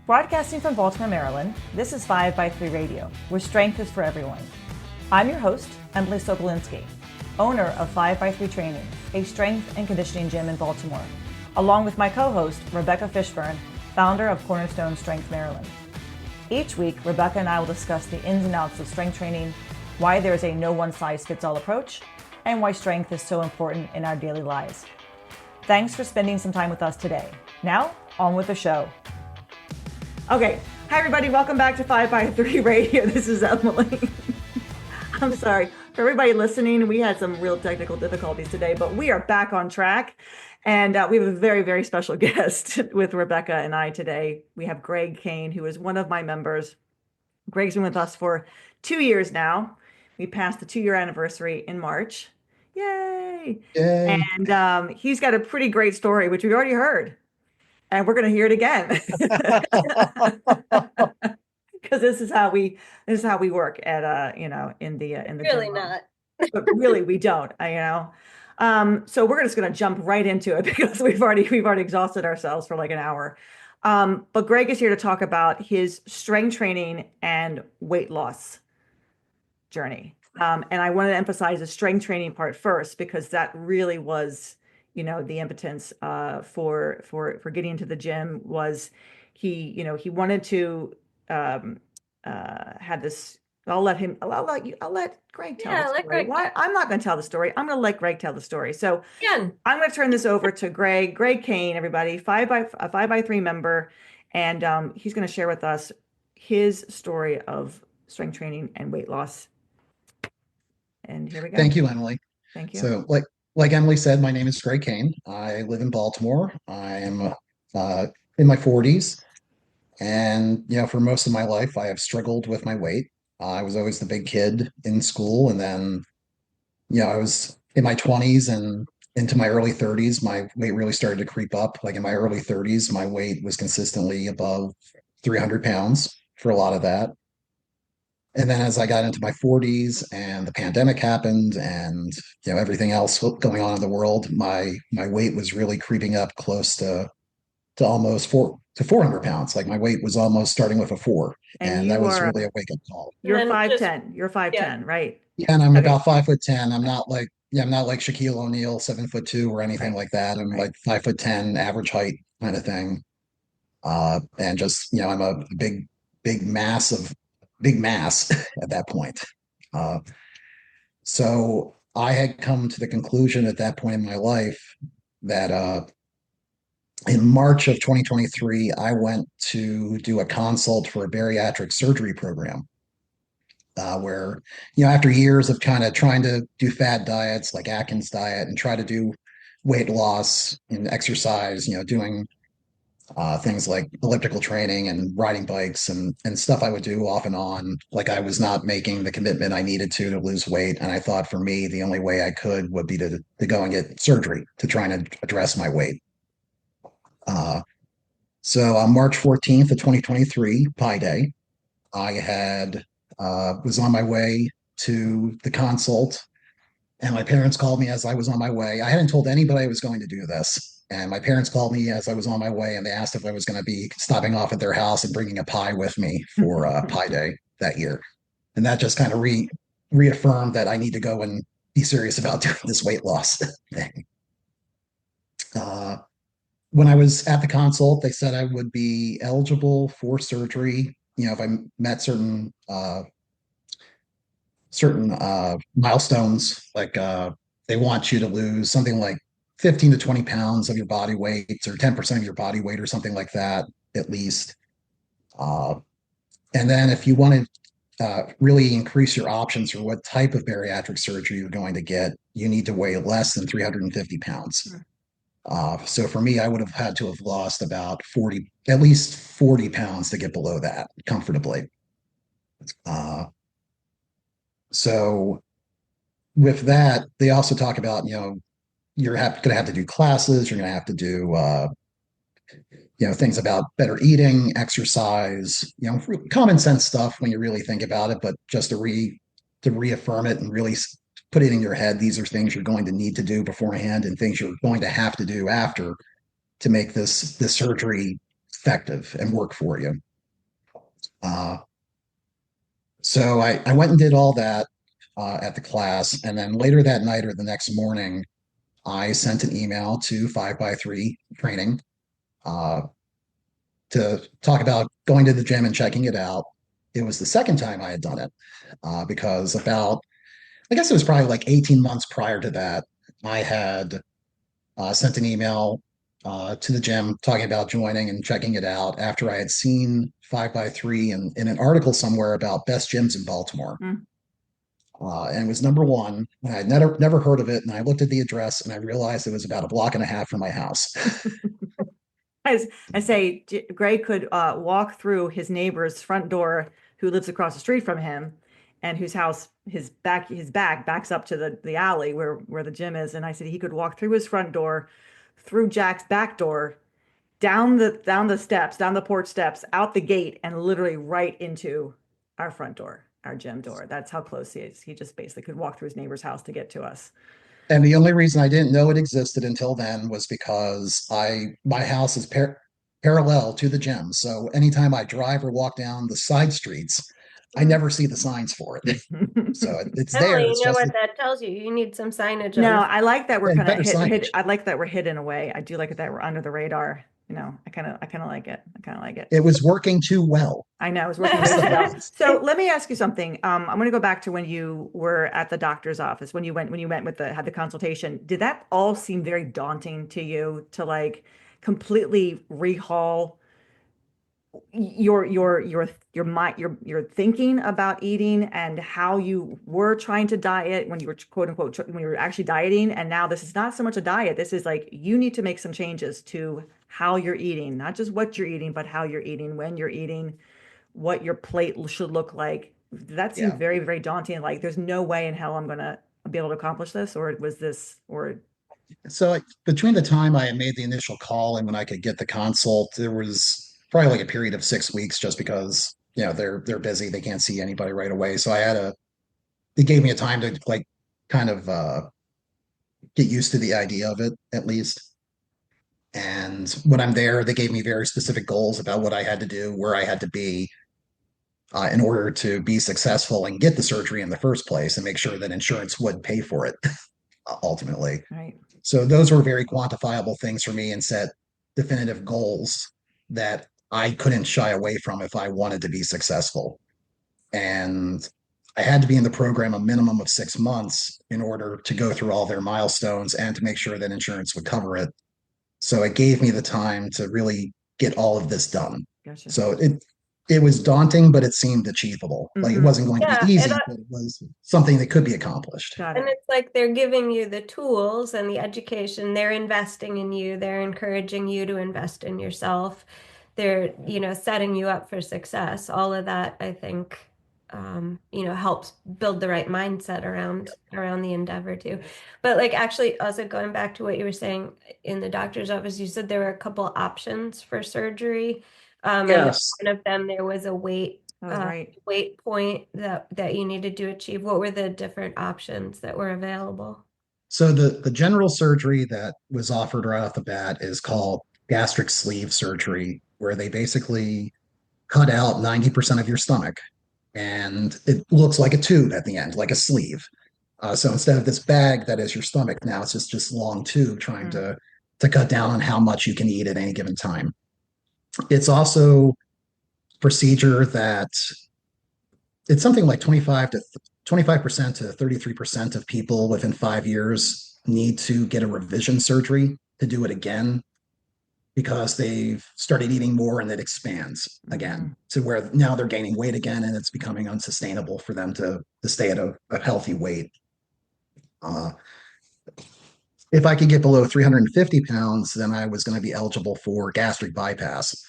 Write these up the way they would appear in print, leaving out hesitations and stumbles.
Broadcasting from Baltimore, Maryland, this is 5x3 Radio, where strength is for everyone. I'm your host, Emily Sokolinski, owner of 5x3 Training, a strength and conditioning gym in Baltimore, along with my co-host, Rebecca Fishburne, founder of Cornerstone Strength Maryland. Each week, Rebecca and I will discuss the ins and outs of strength training, why there is a no one-size-fits-all approach, and why strength is so important in our daily lives. Thanks for spending some time with us today. Now, on with the show. Okay, hi everybody, welcome back to 5x3 Radio. This is Emily. I'm sorry for everybody listening. We had some real technical difficulties today, but we are back on track. And we have a very, very special guest with Rebecca and I today. We have Greg Cain, who is one of my members. Greg's been with us for 2 years now. We passed the 2-year anniversary in March. Yay! Yay. And he's got a pretty great story, which we already heard. And we're going to hear it again. Because this is how we work at in the really gym. Not. But really we don't, so we're just going to jump right into it because we've already exhausted ourselves for like an hour. But Greg is here to talk about his strength training and weight loss journey. And I want to emphasize the strength training part first, because that really was, the impotence for getting into the gym. Was he wanted to have this. I'll let Greg tell the story. Why? I'm not going to tell the story. I'm going to let Greg tell the story. So I'm going to turn this over to Greg Cain, everybody, 5x3 member. And he's going to share with us his story of strength training and weight loss. And here we go. Thank you, Emily. Thank you. So like Emily said, my name is Greg Cain. I live in Baltimore. I'm in my 40s. And, for most of my life, I have struggled with my weight. I was always the big kid in school. And then, I was in my 20s and into my early 30s, my weight really started to creep up. Like in my early 30s, my weight was consistently above 300 pounds for a lot of that. And then as I got into my 40s and the pandemic happened and, everything else going on in the world, my weight was really creeping up close to almost 400 pounds. Like my weight was almost starting with a 4. And that was really a wake-up call. You're 5'10". You're 5'10", yeah. right? Yeah, and I'm about 5'10". I'm not like Shaquille O'Neal, 7'2" or anything like that. I'm like 5'10", average height kind of thing. And just, I'm a big mass at that point. So I had come to the conclusion at that point in my life that in March of 2023, I went to do a consult for a bariatric surgery program where, after years of kind of trying to do fad diets like Atkins diet and try to do weight loss and exercise, doing things like elliptical training and riding bikes and stuff I would do off and on. Like I was not making the commitment I needed to lose weight. And I thought for me, the only way I could would be to go and get surgery to try and address my weight. So on March 14th of 2023, Pi Day, I was on my way to the consult, and my parents called me as I was on my way. I hadn't told anybody I was going to do this. And my parents called me as I was on my way, and they asked if I was going to be stopping off at their house and bringing a pie with me for Pi Day that year. And that just kind of reaffirmed that I need to go and be serious about doing this weight loss thing. When I was at the consult, they said I would be eligible for surgery, if I met certain milestones. Like they want you to lose something like 15 to 20 pounds of your body weight, or 10% of your body weight, or something like that, at least. And then if you want to really increase your options for what type of bariatric surgery you're going to get, you need to weigh less than 350 pounds. So for me, I would have had to have lost about at least 40 pounds to get below that comfortably. So with that, they also talk about, you're going to have to do classes. You're going to have to do, things about better eating, exercise, common sense stuff when you really think about it, but just to reaffirm it and really put it in your head. These are things you're going to need to do beforehand and things you're going to have to do after to make this surgery effective and work for you. Uh, so I went and did all that at the class. And then later that night or the next morning, I sent an email to 5x3 training uh, to talk about going to the gym and checking it out. It was the second time I had done it because I guess it was probably like 18 months prior to that, I had sent an email to the gym talking about joining and checking it out after I had seen 5x3 in an article somewhere about best gyms in Baltimore. Mm. And it was number one. And I'd never heard of it. And I looked at the address and I realized it was about a block and a half from my house. As I say, Greg could walk through his neighbor's front door, who lives across the street from him, and whose house his back backs up to the alley where the gym is. And I said he could walk through his front door, through Jack's back door, down the steps, down the porch steps, out the gate, and literally right into our front door, our gym door. That's how close he is. He just basically could walk through his neighbor's house to get to us. And the only reason I didn't know it existed until then was because my house is parallel to the gym. So anytime I drive or walk down the side streets, I never see the signs for it. So it's there. Emily, It's you know just what that tells you? You need some signage. No, I like that we're and kind of better signage. I like that we're hidden away. I do like it that we're under the radar. You know, I kind of like it. I kind of like it. It was working too well. I know it was working really well. So let me ask you something. I'm going to go back to when you were at the doctor's office, when you went with had the consultation. Did that all seem very daunting to you to like completely rehaul your thinking about eating and how you were trying to diet when you were quote unquote when you were actually dieting, and now this is not so much a diet, this is like you need to make some changes to how you're eating, not just what you're eating, but how you're eating, when you're eating, what your plate should look like. That seemed Yeah. very, very daunting. Like there's no way in hell I'm gonna be able to accomplish this, or was this, or So between the time I had made the initial call and when I could get the consult, there was probably like a period of 6 weeks just because, they're busy. They can't see anybody right away. So it gave me a time to like kind of get used to the idea of it at least. And when I'm there, they gave me very specific goals about what I had to do, where I had to be in order to be successful and get the surgery in the first place and make sure that insurance would pay for it ultimately. right. So those were very quantifiable things for me and set definitive goals that I couldn't shy away from if I wanted to be successful. And I had to be in the program a minimum of 6 months in order to go through all their milestones and to make sure that insurance would cover it. So it gave me the time to really get all of this done. Gotcha. So it was daunting, but it seemed achievable. Like it wasn't going to be easy, but it was something that could be accomplished. Got it. And it's like they're giving you the tools and the education. They're investing in you. They're encouraging you to invest in yourself. They're, setting you up for success. All of that, I think, helps build the right mindset around the endeavor too. But like actually also going back to what you were saying in the doctor's office, you said there were a couple options for surgery. Yes. And one of them, there was a weight right. weight point that you needed to achieve. What were the different options that were available? So the general surgery that was offered right off the bat is called gastric sleeve surgery, where they basically cut out 90% of your stomach and it looks like a tube at the end, like a sleeve. So instead of this bag that is your stomach, now it's just long tube trying to cut down on how much you can eat at any given time. It's also a procedure that it's something like 25% to 33% of people within 5 years need to get a revision surgery to do it again because they've started eating more and it expands again to where now they're gaining weight again and it's becoming unsustainable for them to stay at a healthy weight. If I could get below 350 pounds, then I was going to be eligible for gastric bypass,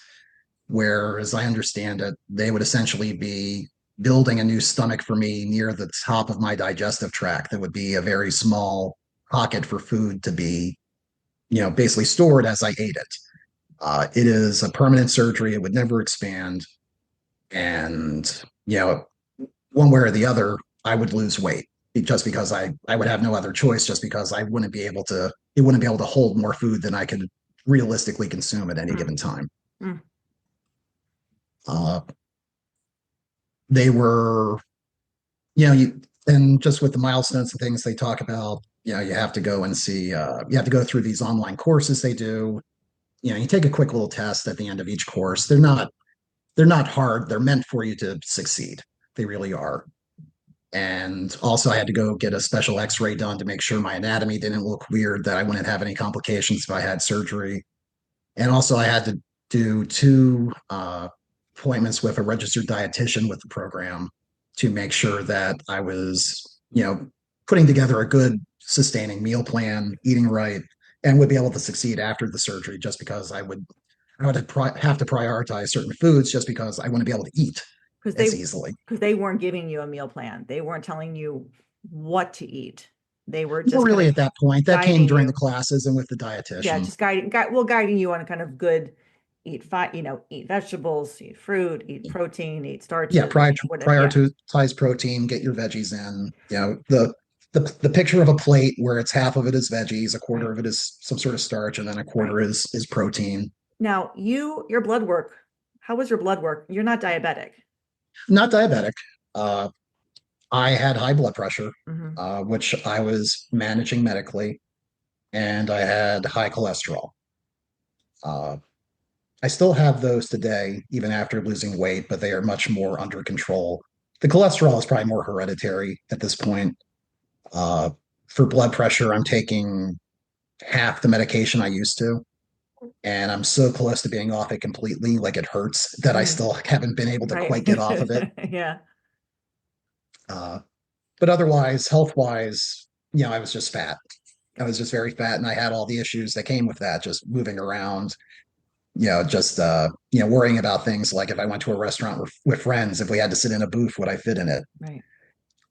where, as I understand it, they would essentially be building a new stomach for me near the top of my digestive tract. That would be a very small pocket for food to be, basically stored as I ate it. It is a permanent surgery. It would never expand. And, one way or the other, I would lose weight just because I would have no other choice, just because it wouldn't be able to hold more food than I could realistically consume at any given time. Uh, they were, and just with the milestones and things they talk about, you have to go and see, you have to go through these online courses they do. You take a quick little test at the end of each course. They're not hard. They're meant for you to succeed. They really are. And also, I had to go get a special x-ray done to make sure my anatomy didn't look weird, that I wouldn't have any complications if I had surgery. And also, I had to do two appointments with a registered dietitian with the program to make sure that I was, putting together a good sustaining meal plan, eating right, and would be able to succeed after the surgery, just because I would have to prioritize certain foods just because I wouldn't be able to eat as easily. Because they weren't giving you a meal plan. They weren't telling you what to eat. They were Not just really at that point. That came guiding during you. the classes and with the Yeah, dietitian. just guiding you on a kind of good eat eat vegetables, eat fruit, eat protein, eat starches, Yeah, yeah. prioritize protein, get your veggies in. The picture of a plate where it's half of it is veggies, a quarter Right. of it is some sort of starch, and then a quarter Right. is protein. Now, your blood work, how was your blood work? You're not diabetic. Not diabetic. Uh, I had high blood pressure, Mhm. which I was managing medically, and I had high cholesterol. Uh, I still have those today, even after losing weight, but they are much more under control. The cholesterol is probably more hereditary at this point. Uh, for blood pressure, I'm taking half the medication I used to, and I'm so close to being off it completely, like it hurts, that I still haven't been able to Right. quite get off of it. Yeah. Uh, but otherwise, health wise, I was just fat. I was just very fat, and I had all the issues that came with that, just moving around, just worrying about things like if I went to a restaurant with friends, if we had to sit in a booth, would I fit in it? Right.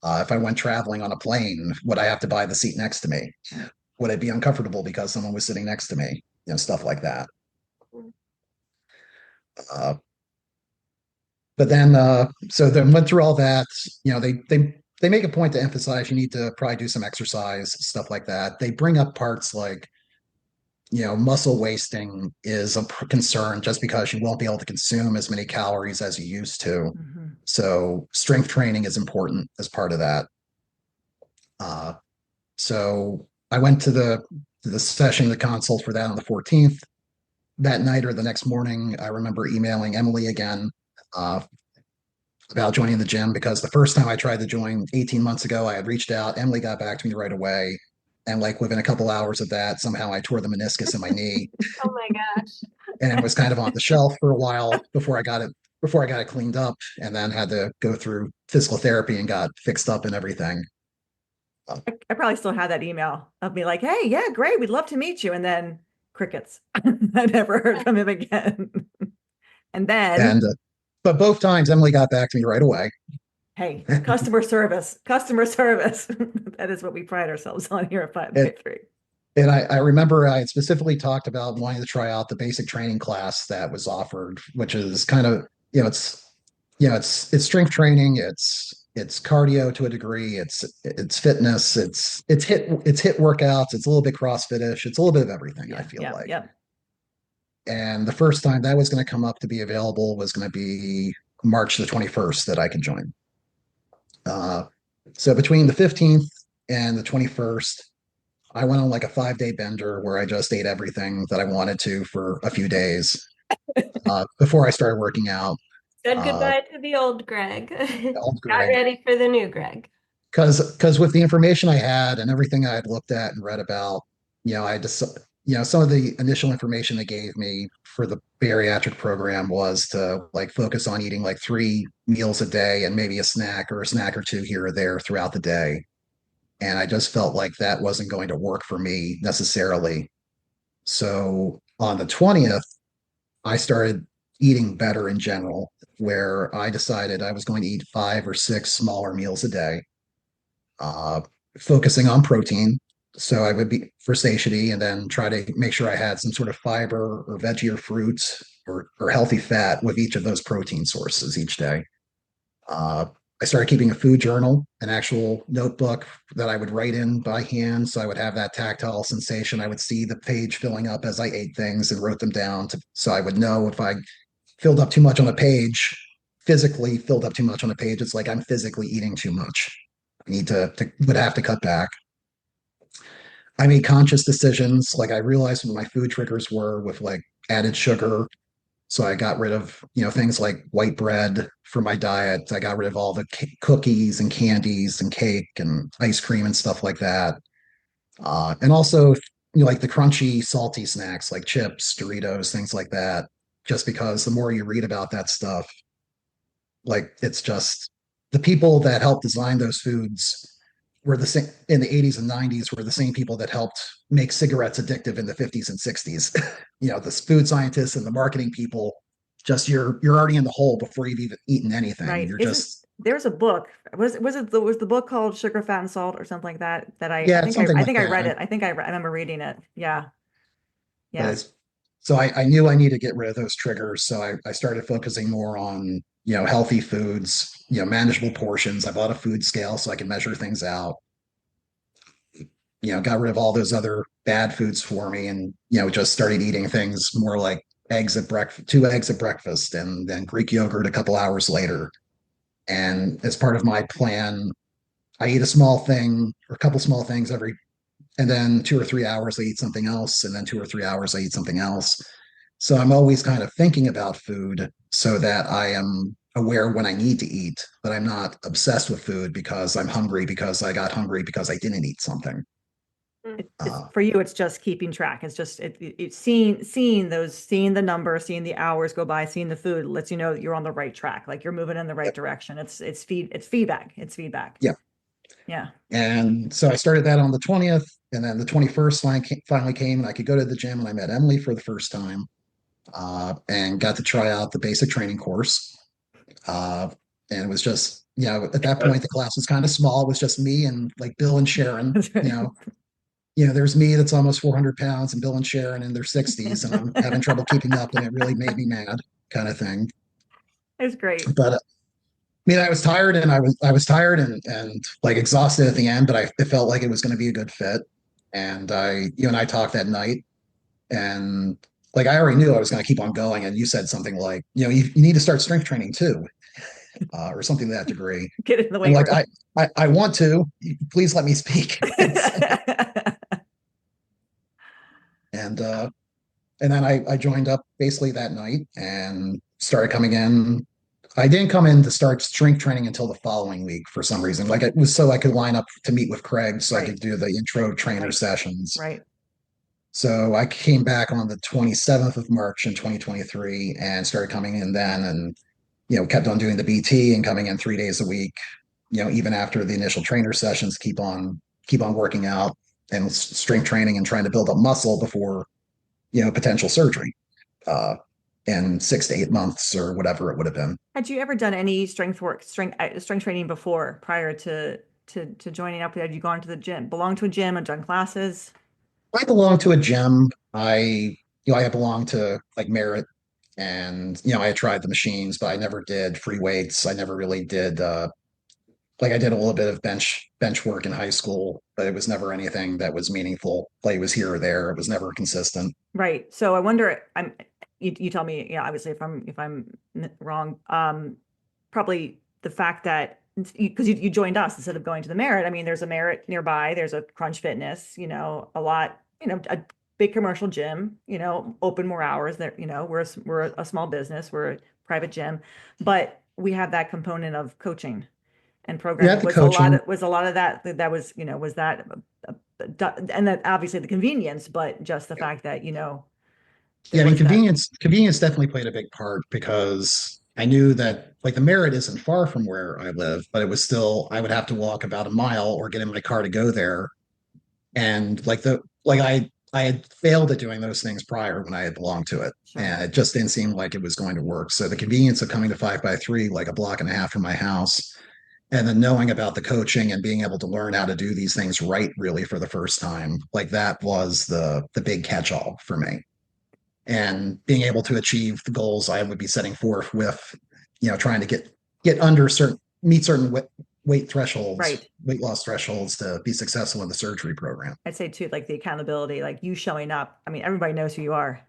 If I went traveling on a plane, would I have to buy the seat next to me? Right. Would it be uncomfortable because someone was sitting next to me? Stuff like that. Uh, but then, so then went through all that. They make a point to emphasize you need to probably do some exercise, stuff like that. They bring up parts like, muscle wasting is a concern just because you won't be able to consume as many calories as you used to. Mhm. So strength training is important as part of that. Uh, so I went to the session, the consult for that on the 14th. That night or the next morning, I remember emailing Emily again uh, about joining the gym, because the first time I tried to join 18 months ago, I had reached out. Emily got back to me right away. And like within a couple hours of that, somehow I tore the meniscus in my knee, Oh my gosh. and it was kind of on the shelf for a while before I got it cleaned up, and then had to go through physical therapy and got fixed up and everything. I probably still have that email of me like, hey, yeah, great, we'd love to meet you. And then crickets. I never heard from him again. And then, And but both times Emily got back to me right away. hey, customer service, customer service. That is what we pride ourselves on here at 5x3. And I remember I had specifically talked about wanting to try out the basic training class that was offered, which is kind of, it's strength training, it's cardio to a degree, it's fitness, it's hit workouts, it's a little bit CrossFit-ish, it's a little bit of everything, I feel like. Yeah. And the first time that was going to come up to be available was going to be March the 21st that I could join. So between the 15th and the 21st, I went on like a 5-day bender where I just ate everything that I wanted to for a few days before I started working out. Said goodbye to the old Greg. Old Got Greg, ready for the new Greg. because with the information I had and everything I had looked at and read about, I just some of the initial information they gave me for the bariatric program was to like focus on eating like 3 meals a day and maybe a snack or two here or there throughout the day. And I just felt like that wasn't going to work for me necessarily. So on the 20th, I started eating better in general, where I decided I was going to eat 5 or 6 smaller meals a day, uh, focusing on protein. So I would be for satiety, and then try to make sure I had some sort of fiber or veggie or fruits or healthy fat with each of those protein sources each day. Uh, I started keeping a food journal, an actual notebook that I would write in by hand. So I would have that tactile sensation. I would see the page filling up as I ate things and wrote them down so I would know if I filled up too much on a page, physically filled up too much on a page. It's like I'm physically eating too much. I need to would have to cut back. I made conscious decisions. Like I realized what my food triggers were with like added sugar. So I got rid of, things like white bread for my diet. I got rid of all the cookies and candies and cake and ice cream and stuff like that. And also, like the crunchy, salty snacks like chips, Doritos, things like that. Just because the more you read about that stuff, like it's just the people that helped design those foods were the same in the 80s and 90s were the same people that helped make cigarettes addictive in the 50s and 60s. The food scientists and the marketing people, just you're already in the hole before you've even eaten anything. Right. You're Isn't just there's a book. Was the book called Sugar, Fat, and Salt or something like that? That I yeah, think something I like think I that. read it. I think I remember reading it. Yeah. But Yeah. it's so I knew I need to get rid of those triggers. So I started focusing more on, healthy foods, manageable portions. I bought a food scale so I can measure things out, got rid of all those other bad foods for me and, just started eating things more like eggs at breakfast, 2 eggs at breakfast, and then Greek yogurt a couple hours later. And as part of my plan, I eat a small thing or a couple small things and then 2 or 3 hours I eat something else. And then 2 or 3 hours I eat something else. So I'm always kind of thinking about food so that I am aware when I need to eat, but I'm not obsessed with food because I'm hungry because I got hungry because I didn't eat something. It's Uh, for you. It's just keeping track. It's just it's seeing the number, seeing the hours go by, seeing the food lets you know that you're on the right track. Like you're moving in the right yep, direction. It's feedback. It's feedback. yeah. Yeah. And so I started that on the 20th, and then the 21st finally came, and I could go to the gym, and I met Emily for the first time, and got to try out the basic training course. Uh, and it was just, at that point, the class was kind of small. It was just me and like Bill and Sharon. That's right. There's me that's almost 400 pounds, and Bill and Sharon in their 60s, and I'm having trouble keeping up, and it really made me mad, kind of thing. It's great. But I was tired, and I was tired and like exhausted at the end, but it felt like it was going to be a good fit. And you and I talked that night, and like I already knew I was going to keep on going. And you said something like, you need to start strength training too, or something to that degree. Get in the And weight like room. I want to. Please let me speak. and and then I joined up basically that night and started coming in. I didn't come in to start strength training until the following week for some reason. Like it was so I could line up to meet with Craig so I Right. could do the intro trainer Right. sessions. Right. So I came back on the 27th of March in 2023 and started coming in then and, kept on doing the BT and coming in 3 days a week, even after the initial trainer sessions, keep on working out and strength training and trying to build up muscle before, potential surgery. In 6 to 8 months or whatever it would have been. Had you ever done any strength training before prior to joining up? Had you gone to the gym, belonged to a gym and done classes? I belong to a gym. I belong to like Merit, and I had tried the machines, but I never did free weights. I never really did like I did a little bit of bench work in high school, but it was never anything that was meaningful. Like it was here or there. It was never consistent. Right. So I wonder, you tell me, yeah, obviously if I'm wrong, probably the fact that because you joined us instead of going to the Merit. I mean, there's a Merit nearby, there's a Crunch Fitness, a lot, a big commercial gym, open more hours there, we're a small business, we're a private gym, but we have that component of coaching and Yeah, programming the coaching. was a lot of that was, was that and that obviously the convenience, but just the fact that, Yeah, there I mean, was that. convenience definitely played a big part because I knew that like the Merit isn't far from where I live, but it was still I would have to walk about a mile or get in my car to go there. And I had failed at doing those things prior when I had belonged to it. Sure. And it just didn't seem like it was going to work. So the convenience of coming to 5x3, like a block and a half from my house, and then knowing about the coaching and being able to learn how to do these things right really for the first time, like that was the big catch-all for me. And being able to achieve the goals I would be setting forth with, trying to get under meet certain weight thresholds, Right. weight loss thresholds to be successful in the surgery program. I'd say too, like the accountability, like you showing up. I mean, everybody knows who you are.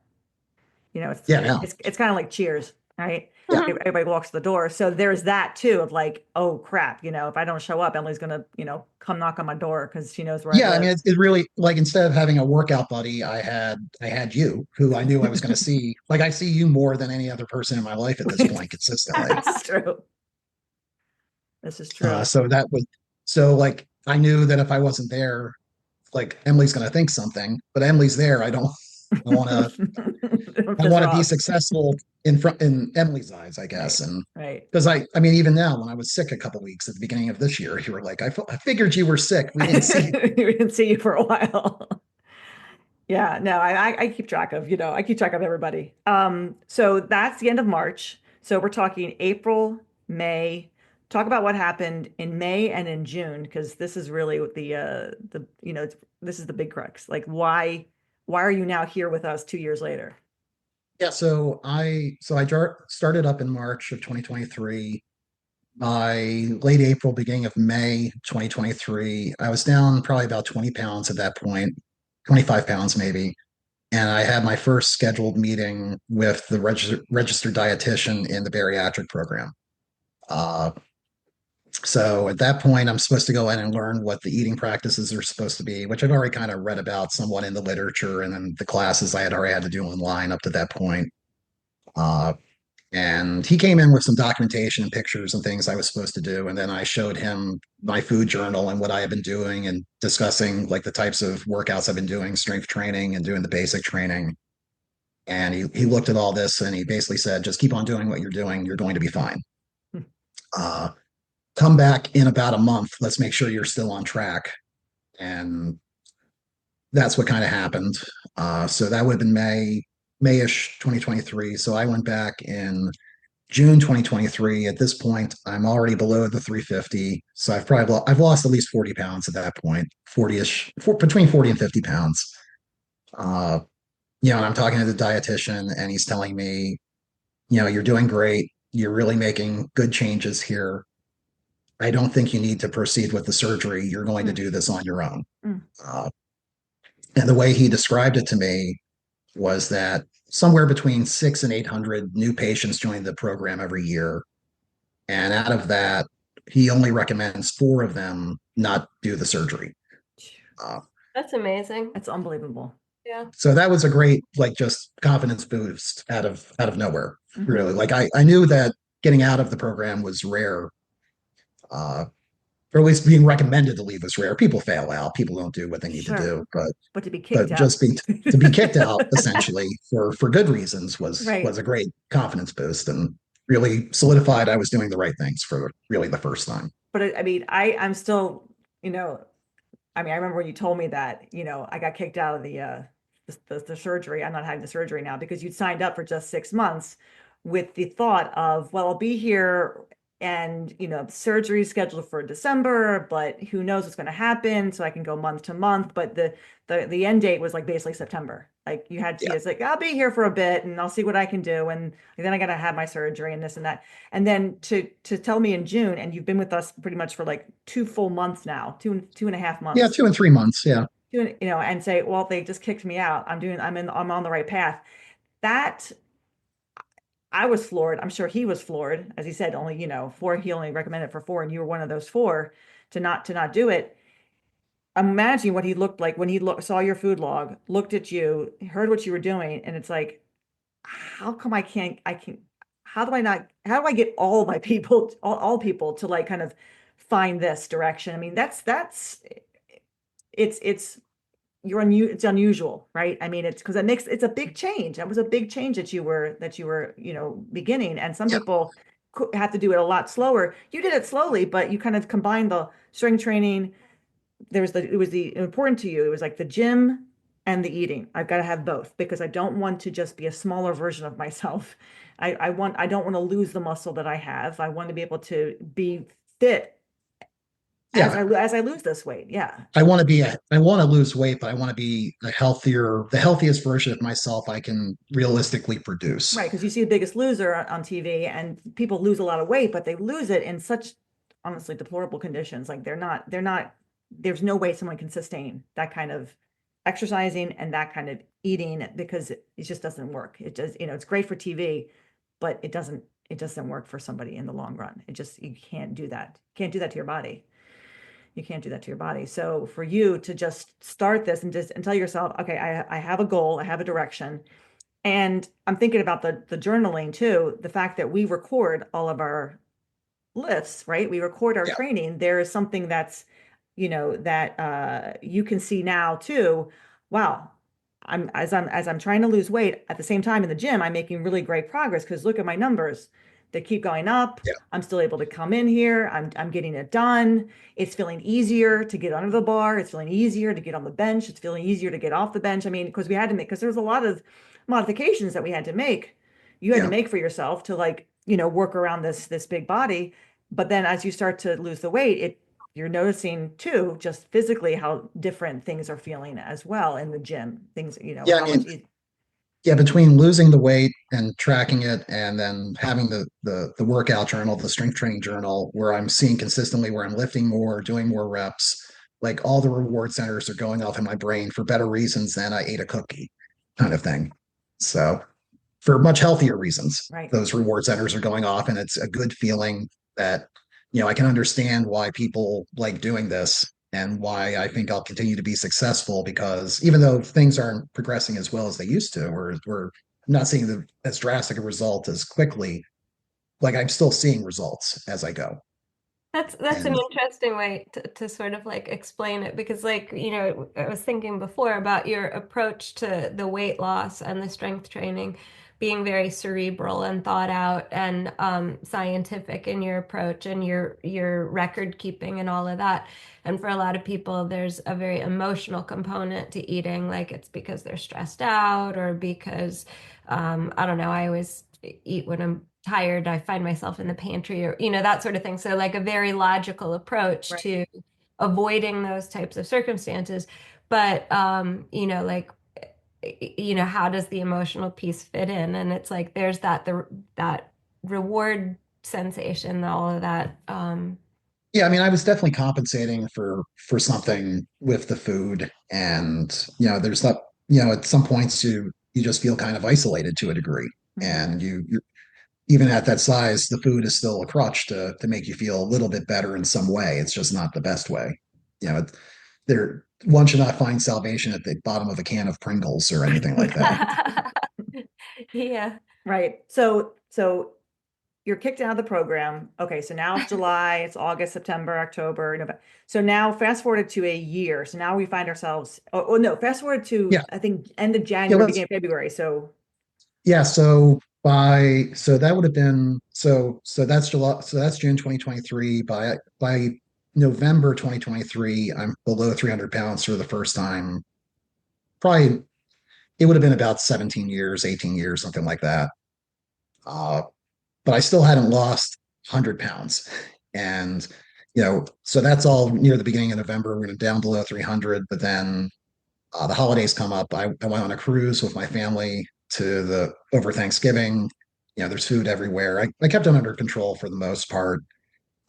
Yeah, yeah. It's kind of like Cheers. right? Yeah. Everybody walks the door. So there's that too of like, oh crap, if I don't show up, Emily's gonna, come knock on my door because she knows where I Yeah, I live. mean, it really, like, instead of having a workout buddy, I had you, who I knew I was going to see. Like, I see you more than any other person in my life at this point, consistently. That's true. This is true. So that was so like I knew that if I wasn't there, like Emily's going to think something, but Emily's there. I want to, I Piss want her to be off. successful in Emily's eyes, I guess. Right. And Right. because I mean, even now when I was sick a couple weeks at the beginning of this year, you were like, I figured you were sick. We didn't see you. We didn't see you for a while. Yeah, no, I keep track of, I keep track of everybody. So that's the end of March. So we're talking April, May. Talk about what happened in May and in June, because this is really what this is the big crux. Like why are you now here with us 2 years later? Yeah, so I started up in March of 2023. By late April, beginning of May 2023, I was down probably about 20 pounds at that point, 25 pounds maybe. And I had my first scheduled meeting with the registered dietitian in the bariatric program. Uh, so at that point, I'm supposed to go in and learn what the eating practices are supposed to be, which I've already kind of read about somewhat in the literature and then the classes I had already had to do online up to that point. Uh, and he came in with some documentation and pictures and things I was supposed to do. And then I showed him my food journal and what I had been doing and discussing like the types of workouts I've been doing, strength training and doing the basic training. And he looked at all this and he basically said, just keep on doing what you're doing. You're going to be fine. Uh, Come back in about a month. Let's make sure you're still on track. And that's what kind of happened. So that would have been Mayish 2023. So I went back in June 2023. At this point, I'm already below the 350. So I've lost at least 40 pounds at that point, 40ish, between 40 and 50 pounds. Uh, and I'm talking to the dietitian and he's telling me, you're doing great. You're really making good changes here. I don't think you need to proceed with the surgery. You're going to do this on your own. Mm. Uh, and the way he described it to me was that somewhere between 6 and 800 new patients join the program every year. And out of that, he only recommends 4 of them not do the surgery. That's amazing. That's unbelievable. Yeah. So that was a great, like, just confidence boost out of nowhere. Mm-hmm. Really, like I knew that getting out of the program was rare, or at least being recommended to leave was rare. People fail out. People don't do what they need to do, but to be kicked out, just to be kicked out essentially for good reasons right. was a great confidence boost and really solidified I was doing the right things for really the first time. But I mean, I'm still, I remember when you told me that, I got kicked out of the surgery. I'm not having the surgery now because you'd signed up for just 6 months with the thought of, well, I'll be here and, surgery is scheduled for December, but who knows what's going to happen. So I can go month to month. But the end date was like basically September. Like you had to, it's like, I'll be here for a bit and I'll see what I can do. And then I got to have my surgery and this and that. And then to tell me in June, and you've been with us pretty much for like 2 full months now, 2.5 months. Yeah. 2 and 3 months. Yeah. And say, well, they just kicked me out. I'm on the right path. That I was floored. I'm sure he was floored. As he said, only, 4, he only recommended for 4, and you were one of those 4 to not do it. Imagine what he looked like when he saw your food log, looked at you, heard what you were doing, and it's like, how come how do I get all my people, all people to like kind of find this direction? I mean, it's it's unusual, right? I mean, it's because it's a big change. That was a big change that you were, beginning. And some people have to do it a lot slower. You did it slowly, but you kind of combined the strength training. It was important to you. It was like the gym and the eating. I've got to have both because I don't want to just be a smaller version of myself. I don't want to lose the muscle that I have. I want to be able to be fit as I lose this weight. Yeah. I want to lose weight, but I want to be the healthiest version of myself I can realistically produce. Right. Because you see The Biggest Loser on TV and people lose a lot of weight, but they lose it in such honestly deplorable conditions. Like there's no way someone can sustain that kind of exercising and that kind of eating because it just doesn't work. It does, it's great for TV, but it doesn't work for somebody in the long run. You can't do that. Can't do that to your body. You can't do that to your body. So for you to just start this and tell yourself, okay, I have a goal, I have a direction. And I'm thinking about the journaling too, the fact that we record all of our lifts, right? We record our Yeah. training. There is something that's, that you can see now too. Wow, I'm trying to lose weight at the same time in the gym, I'm making really great progress because look at my numbers. They keep going up. Yeah. I'm still able to come in here. I'm getting it done. It's feeling easier to get under the bar. It's feeling easier to get on the bench. It's feeling easier to get off the bench. I mean, because there was a lot of modifications that we had to make. You had to Yeah. make for yourself to like, work around this big body. But then as you start to lose the weight, you're noticing too, just physically how different things are feeling as well in the gym. Things, Yeah. I how much mean, yeah, between losing the weight and tracking it and then having the workout journal, the strength training journal, where I'm seeing consistently where I'm lifting more, doing more reps, like all the reward centers are going off in my brain for better reasons than I ate a cookie kind of thing. So for much healthier reasons, right. those reward centers are going off, and it's a good feeling that, I can understand why people like doing this and why I think I'll continue to be successful, because even though things aren't progressing as well as they used to, we're not seeing as drastic a result as quickly, like I'm still seeing results as I go. That's an And interesting way to sort of like explain it because like, I was thinking before about your approach to the weight loss and the strength training being very cerebral and thought out and scientific in your approach and your record keeping and all of that. And for a lot of people, there's a very emotional component to eating, like it's because they're stressed out or because I don't know, I always eat when I'm tired, I find myself in the pantry or, that sort of thing. So like a very logical approach Right. to avoiding those types of circumstances. But, like, how does the emotional piece fit in? And it's like, there's that reward sensation, all of that. yeah, I mean, I was definitely compensating for something with the food, and there's not, at some points you just feel kind of isolated to a degree, Mhm. and you even at that size, the food is still a crutch to make you feel a little bit better in some way. It's just not the best way. There one should not find salvation at the bottom of a can of Pringles or anything like that. Yeah. Right. So you're kicked out of the program. Okay, so now it's July, it's August, September, October, November. So now fast forward to a year. So now we find ourselves, oh no, fast forward to Yeah, I think end of yeah, January, beginning of February. So yeah. So that would have been so that's July, so that's June 2023. By November 2023, I'm below 300 pounds for the first time. Probably it would have been about 17 years, 18 years, something like that. Uh, but I still hadn't lost 100 pounds. And, so that's all near the beginning of November. We're going down below 300. But then the holidays come up. I went on a cruise with my family to the over Thanksgiving. There's food everywhere. I kept it under control for the most part.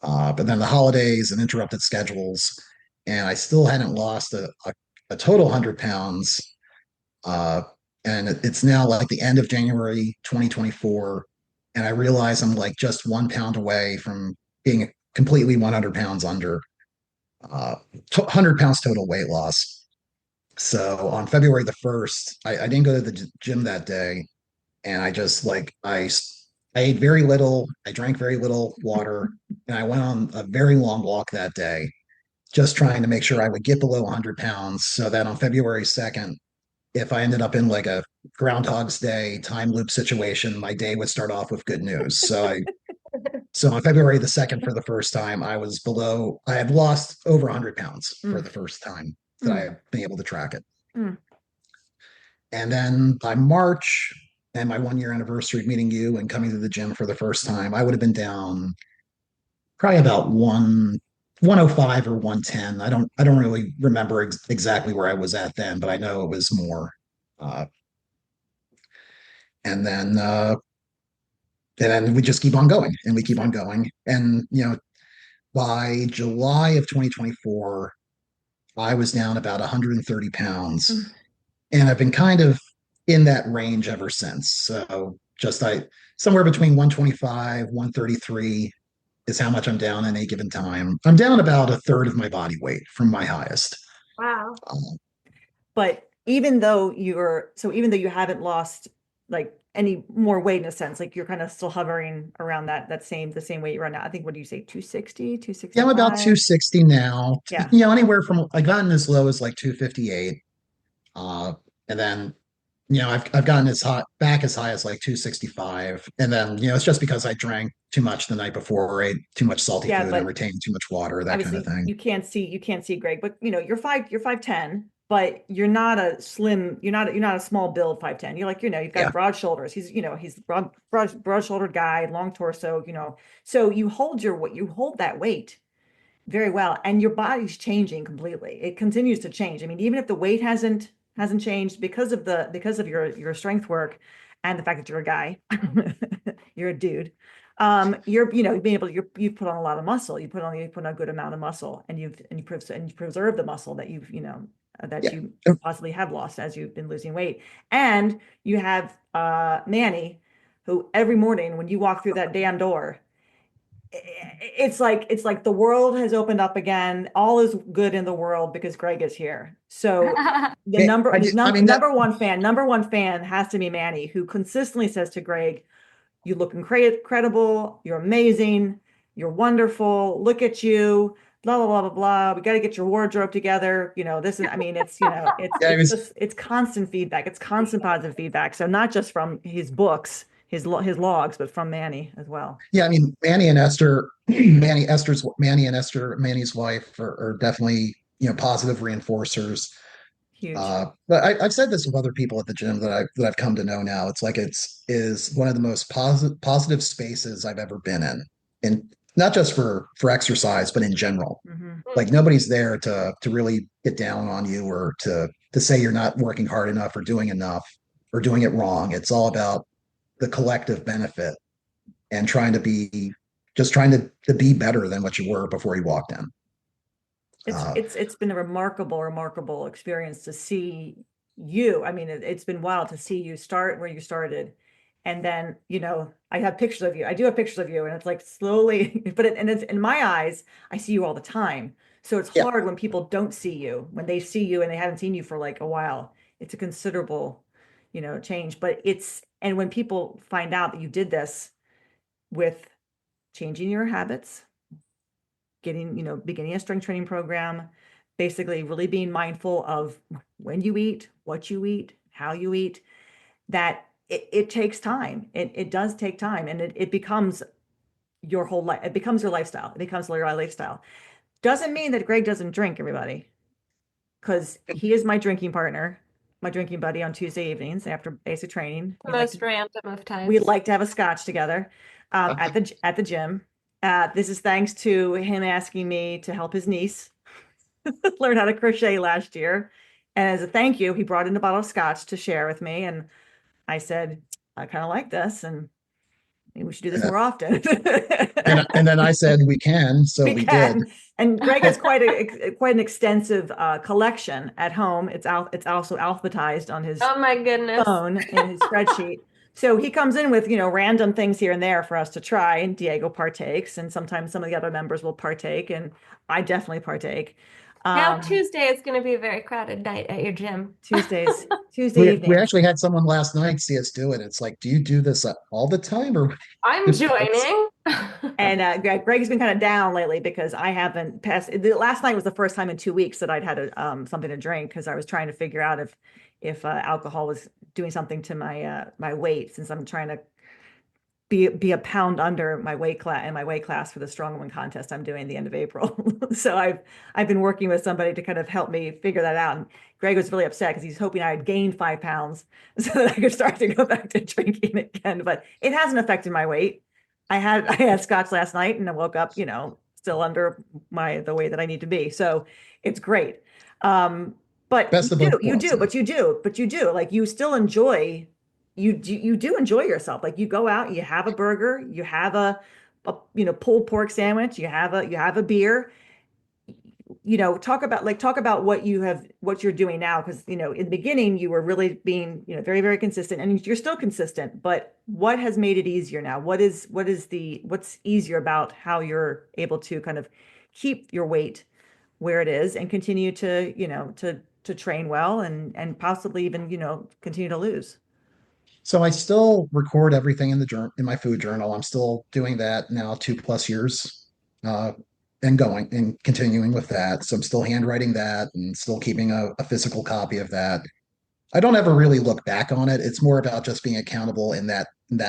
But then the holidays and interrupted schedules, and I still hadn't lost a total 100 pounds. Uh, and it's now like the end of January 2024. And I realize I'm like just 1 pound away from being completely 100 pounds under 100 pounds total weight loss. So on February the 1st, I didn't go to the gym that day. And I just like, I ate very little, I drank very little water, and I went on a very long walk that day, just trying to make sure I would get below 100 pounds so that on February 2nd, if I ended up in like a Groundhog's Day time loop situation, my day would start off with good news. So on February the 2nd, for the first time, I had lost over 100 pounds for mm, the first time that I mm, had been able to track it. mm. And then by March and my 1 year anniversary of meeting you and coming to the gym for the first time, I would have been down probably about 105 or 110. I don't really remember exactly where I was at then, but I know it was more. Uh, and then we just keep on going, and we keep on going. And by July of 2024, I was down about 130 pounds, Mm. and I've been kind of in that range ever since. So just I somewhere between 125, 133 is how much I'm down in a given time. I'm down about a third of my body weight from my highest. Wow. Um, But even though you haven't lost like any more weight in a sense, like you're kind of still hovering around the same weight you're on now. I think, what do you say, 260, yeah, I'm about 265? 260 now. Yeah. Anywhere from I gotten as low as like 258. Uh, and then I've gotten as hot back as high as like 265. And then, it's just because I drank too much the night before, or ate too much salty Yeah, food and but retained too much water, that kind of obviously thing. you can't see Greg, but you're 5'10", but you're not a slim, you're not a small build 5'10". You're like, you've Yeah. got broad shoulders. He's broad shouldered guy, long torso, so you hold that weight very well, and your body's changing completely. It continues to change. I mean, even if the weight hasn't changed because of your strength work and the fact that you're a guy, you're a dude. You're being able to you've put on a lot of muscle. You put on a good amount of muscle, and you preserve the muscle that that Yeah. you possibly have lost as you've been losing weight. And you have Manny, who every morning when you walk through that damn door, it's like the world has opened up again. All is good in the world because Greg is here. So the number I, his did, I num mean, that, number one fan has to be Manny, who consistently says to Greg, "You look incredible. You're amazing. You're wonderful. Look at you. Blah blah blah blah blah. We got to get your wardrobe together. This is. I mean, yeah, it it's was, just it's constant feedback. It's constant positive feedback. So not just from his books, his logs, but from Manny as well. yeah, I mean, Manny's wife are definitely, positive reinforcers. Huge. But I've said this with other people at the gym that I've come to know now. It's like is one of the most positive spaces I've ever been in, and not just for exercise, but in general. Hmm. Like nobody's there to really get down on you or to say you're not working hard enough or doing enough or doing it wrong. It's all about the collective benefit and trying to be better than what you were before you walked in. It's Uh, it's it's been a remarkable experience to see you. I mean, it's been wild to see you start where you started, and then I have pictures of you. I do have pictures of you, and it's like slowly, and it's in my eyes. I see you all the time, so it's yeah, hard when people don't see you, when they see you and they haven't seen you for like a while. It's a considerable, change. And when people find out that you did this with changing your habits, beginning a strength training program, basically really being mindful of when you eat, what you eat, how you eat, that it takes time. It does take time, and it becomes your whole life. It becomes your lifestyle. It becomes your lifestyle. Doesn't mean that Greg doesn't drink, everybody, because he is my drinking partner, my drinking buddy on Tuesday evenings after basic training. The most random of We times. like to have a scotch together at the gym. This is thanks to him asking me to help his niece learn how to crochet last year. And as a thank you, he brought in a bottle of scotch to share with me. And I said, I kind of like this, and maybe we should do this yeah. more often. And then I said we can, so We we did. can. And Greg has quite an extensive collection at home. It's also alphabetized on his Oh my goodness. phone in his spreadsheet. So he comes in with, random things here and there for us to try, and Diego partakes, and sometimes some of the other members will partake, and I definitely partake. Now Um, Tuesday is going to be a very crowded night at your gym. Tuesday We evenings. actually had someone last night see us do it. It's like, do you do this all the time, or I'm joining. And Greg's been kind of down lately because I haven't passed. Last night was the first time in 2 weeks that I'd had something to drink, because I was trying to figure out if alcohol was doing something to my weight, since I'm trying to be a pound under my weight class for the Strongwoman contest I'm doing at the end of April. So I've been working with somebody to kind of help me figure that out. And Greg was really upset because he's hoping I had gained 5 pounds so that I could start to go back to drinking again. But it hasn't affected my weight. I had scotch last night and I woke up, still under the weight that I need to be. So it's great. But best of both worlds? you do like you still enjoy you do enjoy yourself. Like you go out, you have a burger, you have a pulled pork sandwich, you have a beer. talk about what you're doing now, because in the beginning you were really being very, very consistent, and you're still consistent, but what has made it easier now? What's easier about how you're able to kind of keep your weight where it is and continue to to train well and possibly even continue to lose? So I still record everything in the in my food journal. I'm still doing that now 2+ years, uh, and going and continuing with that. So I'm still handwriting that and still keeping a physical copy of that. I don't ever really look back on it. It's more about just being accountable in that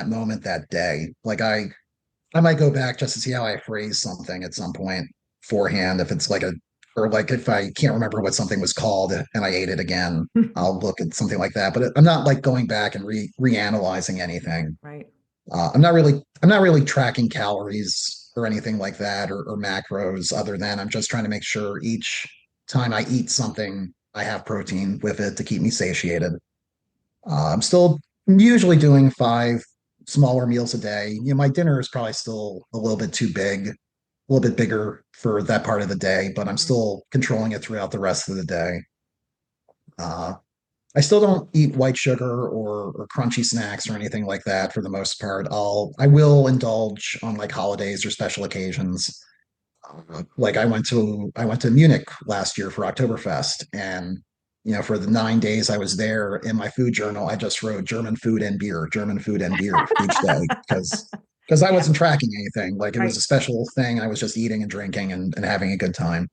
moment, that day. Like I might go back just to see how I phrase something at some point beforehand. If it's like or like if I can't remember what something was called and I ate it again, I'll look at something like that. But I'm not like going back and reanalyzing anything. Right. I'm not really tracking calories or anything like that, or macros, other than I'm just trying to make sure each time I eat something, I have protein with it to keep me satiated. I'm still usually doing 5 smaller meals a day. My dinner is probably still a little bit too big, a little bit bigger for that part of the day, but I'm still controlling it throughout the rest of the day. Uh, I still don't eat white sugar or crunchy snacks or anything like that for the most part. I will indulge on like holidays or special occasions. Like I went to Munich last year for Oktoberfest, and for the 9 days I was there, in my food journal I just wrote German food and beer each day, because I Yeah. wasn't tracking anything. Like it was a Right. special thing. I was just eating and drinking and having a good time.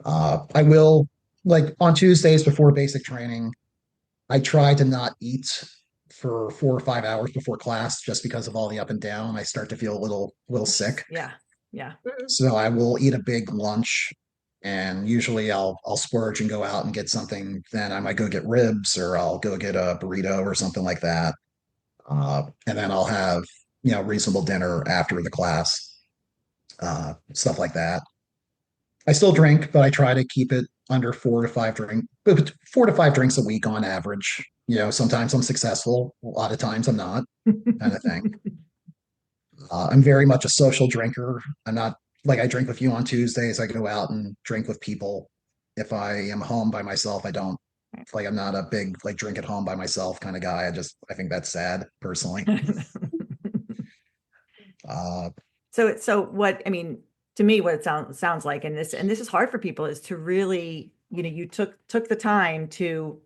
I will, like on Tuesdays before basic training, I try to not eat for 4 or 5 hours before class, just because of all the up and down. I start to feel a little sick. Yeah. Yeah. So I will eat a big lunch, and usually I'll splurge and go out and get something. Then I might go get ribs, or I'll go get a burrito or something like that. And then I'll have, reasonable dinner after the class, stuff like that. I still drink, but I try to keep it under 4 to 5 drinks a week on average. Sometimes I'm successful, a lot of times I'm not, kind of thing. I'm very much a social drinker. I'm not like, I drink with you on Tuesdays. I go out and drink with people. If I am home by myself, I don't. Like, I'm not a big like drink at home by myself kind of guy. I think that's sad personally. Uh, So what, I mean, to me, what it sounds like, and this is hard for people, is to really, you took the time to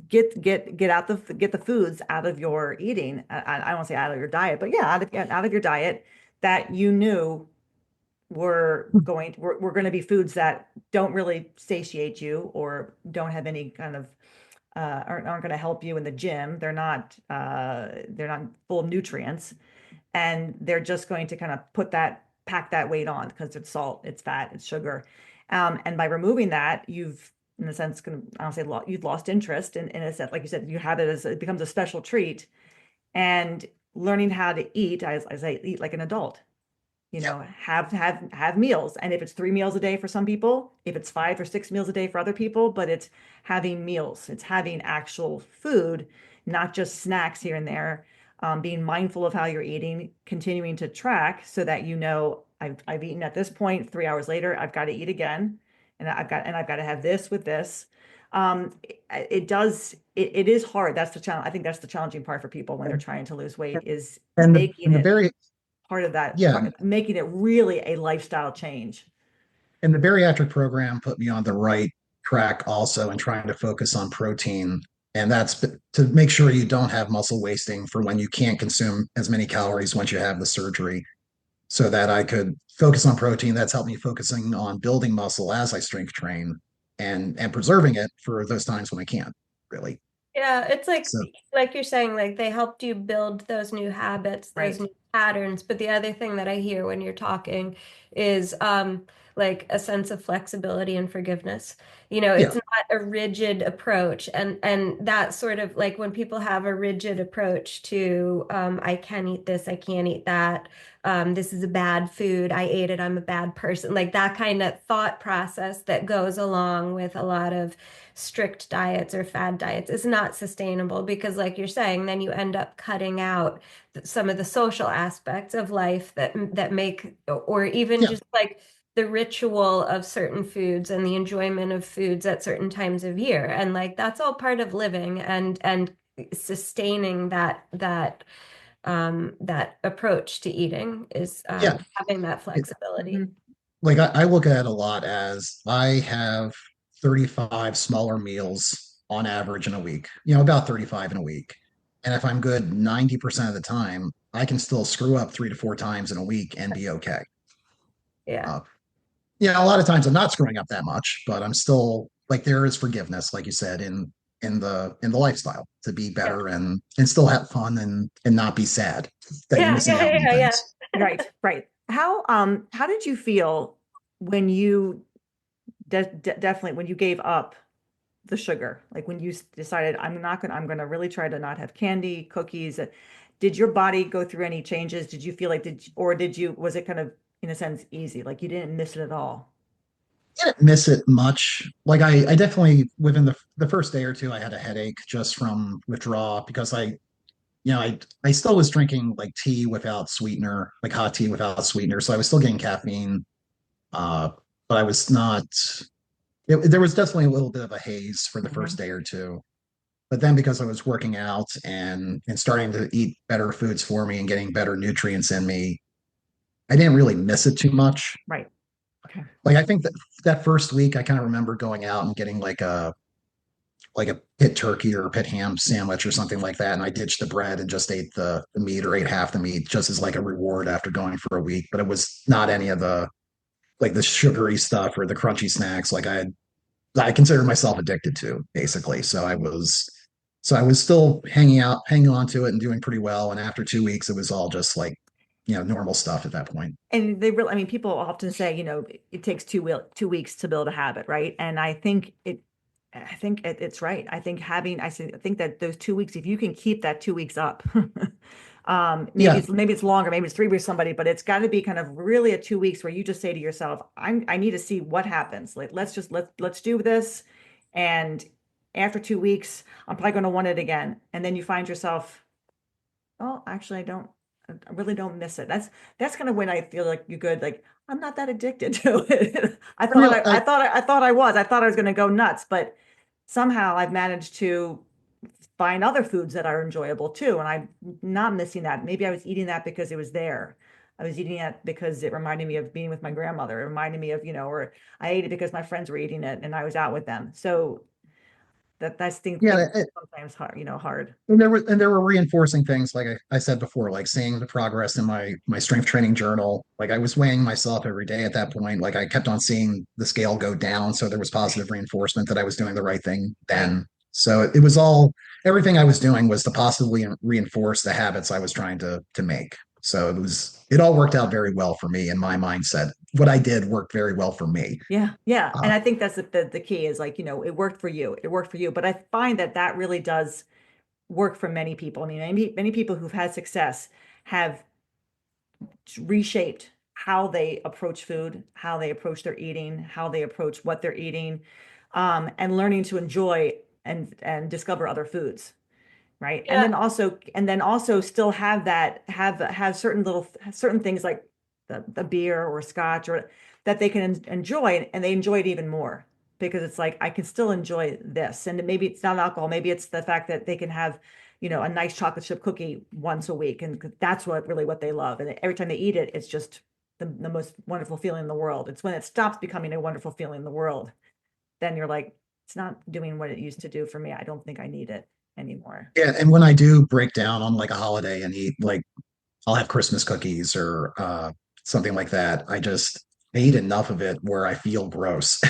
get the foods out of your eating. I don't want to say out of your diet, but yeah, out of your diet that you knew were going to be foods that don't really satiate you or don't have any kind of aren't going to help you in the gym. They're not full of nutrients, and they're just going to kind of pack that weight on because it's salt, it's fat, it's sugar. And by removing that, you've, in a sense, I don't say you've lost interest in a sense, like you said, you have it as it becomes a special treat, and learning how to eat, as I say, eat like an adult. Have meals, and if it's 3 meals a day for some people, if it's 5 or 6 meals a day for other people, but it's having meals, it's having actual food, not just snacks here and there. Being mindful of how you're eating, continuing to track so that I've eaten at this point. 3 hours later, I've got to eat again, and I've got to have this with this. It is hard. That's the challenge. I think that's the challenging part for people when they're trying to lose weight, is making and the it very part of that, yeah, making it really a lifestyle change. and the bariatric program put me on the right track also, and trying to focus on protein. And that's to make sure you don't have muscle wasting for when you can't consume as many calories once you have the surgery, so that I could focus on protein. That's helped me focusing on building muscle as I strength train, and preserving it for those times when I can't really. Yeah, it's So like you're saying, like they helped you build those new habits, those Right. new patterns. But the other thing that I hear when you're talking is like a sense of flexibility and forgiveness. It's yeah, not a rigid approach. And that sort of like when people have a rigid approach to I can eat this, I can't eat that, this is a bad food, I ate it, I'm a bad person. Like that kind of thought process that goes along with a lot of strict diets or fad diets is not sustainable, because like you're saying, then you end up cutting out some of the social aspects of life that make, or even yeah. just like the ritual of certain foods and the enjoyment of foods at certain times of year. And like that's all part of living and sustaining that approach to eating is Yeah. having that It- flexibility. Mhm. like I look at it a lot as I have 35 smaller meals on average in a week, about 35 in a week. And if I'm good 90% of the time, I can still screw up 3 to 4 times in a week and be okay. Yeah. Uh, a lot of times I'm not screwing up that much, but I'm still like there is forgiveness, like you said, in the lifestyle to be Yeah. better and still have fun and not be sad that you're Yeah. missing Yeah. out on Yeah. Yeah. things. Right, right. How did you feel when you definitely when you gave up the sugar? Like when you decided I'm gonna really try to not have candy, cookies. Did your body go through any changes? Did you feel like was it kind of in a sense easy? Like you didn't miss it at all? Didn't miss it much. Like I definitely within the first day or two, I had a headache just from withdrawal because I still was drinking like tea without sweetener, like hot tea without sweetener. So I was still getting caffeine. Uh, but I was not, there was definitely a little bit of a haze for the first Mhm. day or two. But then because I was working out and starting to eat better foods for me and getting better nutrients in me, I didn't really miss it too much. Right. Okay. Like I think that first week I kind of remember going out and getting like a pit turkey or a pit ham sandwich or something like that. And I ditched the bread and just ate the meat or ate half the meat just as like a reward after going for a week. But it was not any of the like the sugary stuff or the crunchy snacks like I considered myself addicted to basically. So I was still hanging on to it and doing pretty well. And after 2 weeks, it was all just like, normal stuff at that point. And I mean, people often say, it takes 2 weeks to build a habit, right? And it's right. I think that those 2 weeks, if you can keep that 2 weeks up, maybe Yeah. it's longer, maybe it's 3 weeks, somebody, but it's got to be kind of really a 2 weeks where you just say to yourself, I need to see what happens. Like, let's do this. And after 2 weeks, I'm probably going to want it again. And then you find yourself, oh, actually, I really don't miss it. That's kind of when I feel like you're good. Like I'm not that addicted to it. I mean, I thought I was going to go nuts, but somehow I've managed to find other foods that are enjoyable too. And I'm not missing that. Maybe I was eating that because it was there. I was eating it because it reminded me of being with my grandmother. It reminded me of, or I ate it because my friends were eating it and I was out with them. So that's things yeah. sometimes hard, hard. And there were reinforcing things like I said before, like seeing the progress in my strength training journal. Like I was weighing myself every day at that point. Like I kept on seeing the scale go down, so there was positive reinforcement that I was doing the right thing Right. then. So it was all everything I was doing was to possibly reinforce the habits I was trying to make. So it all worked out very well for me in my mindset. What I did worked very well for me. Yeah, yeah. And Uh, I think that's the key is like, it worked for you. It worked for you. But I find that that really does work for many people. I mean, many people who've had success have reshaped how they approach food, how they approach their eating, how they approach what they're eating, and learning to enjoy and discover other foods, right? And Yeah. then also still have certain things like the beer or scotch or that they can enjoy, and they enjoy it even more because it's like I can still enjoy this. And maybe it's not alcohol, maybe it's the fact that they can have, a nice chocolate chip cookie once a week, and that's what they love. And every time they eat it, it's just the most wonderful feeling in the world. It's when it stops becoming a wonderful feeling in the world, then you're like, it's not doing what it used to do for me. I don't think I need it anymore. yeah, and when I do break down on like a holiday and eat like I'll have Christmas cookies or something like that. I eat enough of it where I feel gross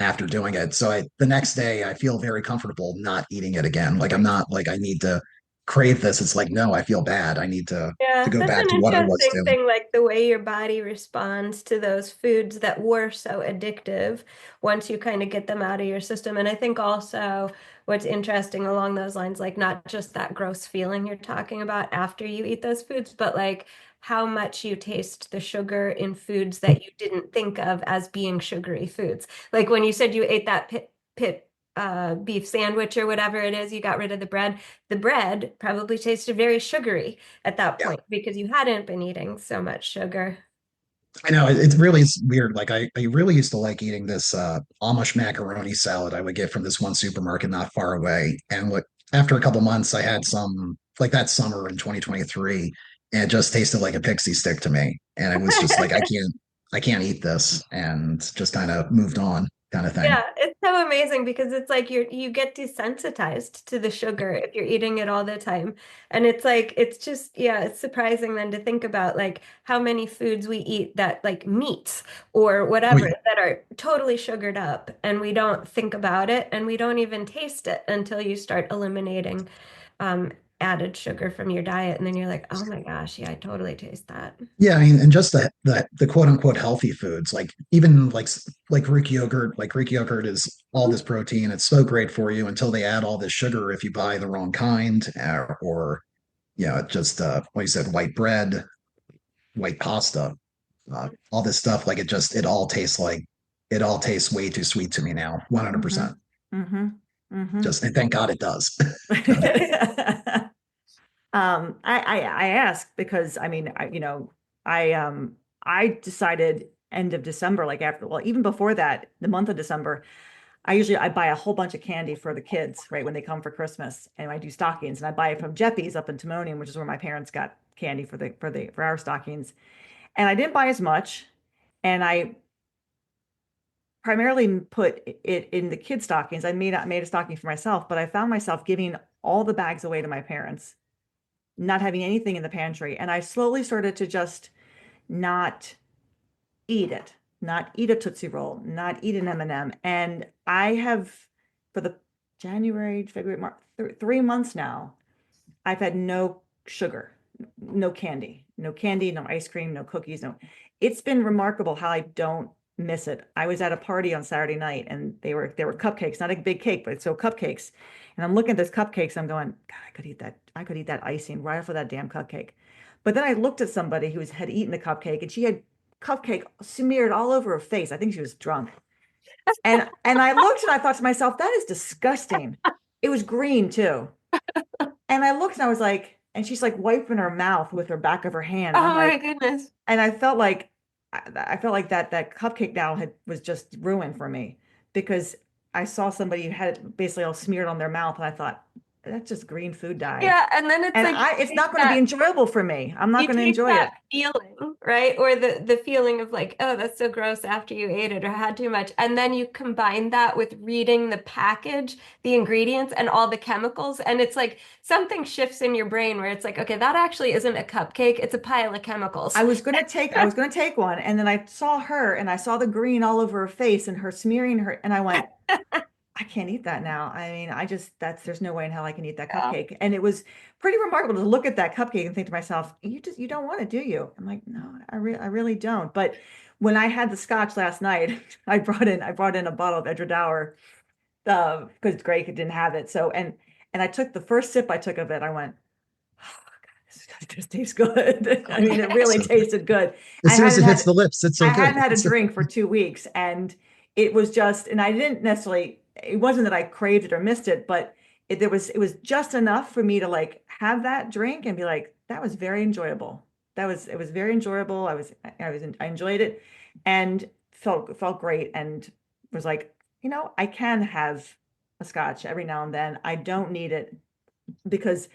after doing it. So the next day I feel very comfortable not eating it again. Like I'm Right. not like I need to crave this. It's like, no, I feel bad. I need to Yeah, go that's back an to what I was interesting doing. thing, like the way your body responds to those foods that were so addictive once you kind of get them out of your system. And I think also what's interesting along those lines, like not just that gross feeling you're talking about after you eat those foods, but like how much you taste the sugar in foods that you didn't think of as being sugary foods. Like when you said you ate that pit beef sandwich or whatever it is, you got rid of the bread probably tasted very sugary at that Yeah. point because you hadn't been eating so much sugar. I know it really is weird. Like I really used to like eating this Amish macaroni salad I would get from this one supermarket not far away. And what after a couple months I had some like that summer in 2023 and it just tasted like a pixie stick to me. And it was just like I can't eat this and just kind of moved on kind of thing. Yeah, it's so amazing because it's like you get desensitized to the sugar if you're eating it all the time. And it's like it's just yeah, it's surprising then to think about like how many foods we eat that like meats or Oh whatever yeah. that are totally sugared up and we don't think about it and we don't even taste it until you start eliminating um added sugar from your diet and then you're like, "Oh my gosh, yeah, I totally taste that." Yeah, I mean, and just the quote unquote healthy foods, like even like Greek yogurt is all this protein. It's so great for you until they add all this sugar if you buy the wrong kind, or just like you said, white bread, white pasta, all this stuff. Like it all tastes way too sweet to me now, Mm-hmm. 100%. Mm-hmm. Mm-hmm. Just and thank God it does. I asked because I mean, I decided end of December, like after, well, even before that, the month of December, I buy a whole bunch of candy for the kids, right, when they come for Christmas, and I do stockings, and I buy it from Jeppy's up in Timonium, which is where my parents got candy for our stockings, and I didn't buy as much, and I primarily put it in the kid stockings. I made a stocking for myself, but I found myself giving all the bags away to my parents, not having anything in the pantry. And I slowly started to just not eat it, not eat a Tootsie Roll, not eat an M&M. And I have, for the January, February, March, 3 months now, I've had no sugar, no candy, no ice cream, no cookies, no. It's been remarkable how I don't miss it. I was at a party on Saturday night and they were cupcakes, not a big cake, but so cupcakes. And I'm looking at this cupcakes, I'm going, God, I could eat that. I could eat that icing right off of that damn cupcake. But then I looked at somebody who had eaten the cupcake and she had cupcake smeared all over her face. I think she was drunk. And I looked and I thought to myself, that is disgusting. It was green too. And I looked and I was like, and she's like wiping her mouth with her back of her hand. And I'm Oh like, my goodness. and I felt like that cupcake now was just ruined for me because I saw somebody who had it basically all smeared on their mouth, and I thought that's just green food dye, Yeah, and then it's and like it's not going to be enjoyable for me. I'm not you going to take enjoy it. that feeling, right? Or the feeling of like, oh, that's so gross after you ate it or had too much. And then you combine that with reading the package, the ingredients, and all the chemicals. And it's like something shifts in your brain where it's like, okay, that actually isn't a cupcake, it's a pile of chemicals. I was going to take one, and then I saw her, and I saw the green all over her face, and her smearing her, and I went, I can't eat that now. I mean, there's no way in hell I can eat that Yeah. cupcake. And it was pretty remarkable to look at that cupcake and think to myself, you don't want it, do you? I'm like, no, I really don't. But when I had the scotch last night, I brought in a bottle of Edgedour, because Greg didn't have it. So, and I took the first sip I took of it, I went, oh, God, this tastes good. I mean, it really So good. tasted good. As I soon as hadn't it hits had the lips, it's so I good. hadn't had a drink for 2 weeks, and it was just, and I didn't necessarily, it wasn't that I craved it or missed it, but it was just enough for me to like have that drink and be like, that was very enjoyable. It was very enjoyable. I enjoyed it and felt great and was like, I can have a scotch every now and then. I don't need it because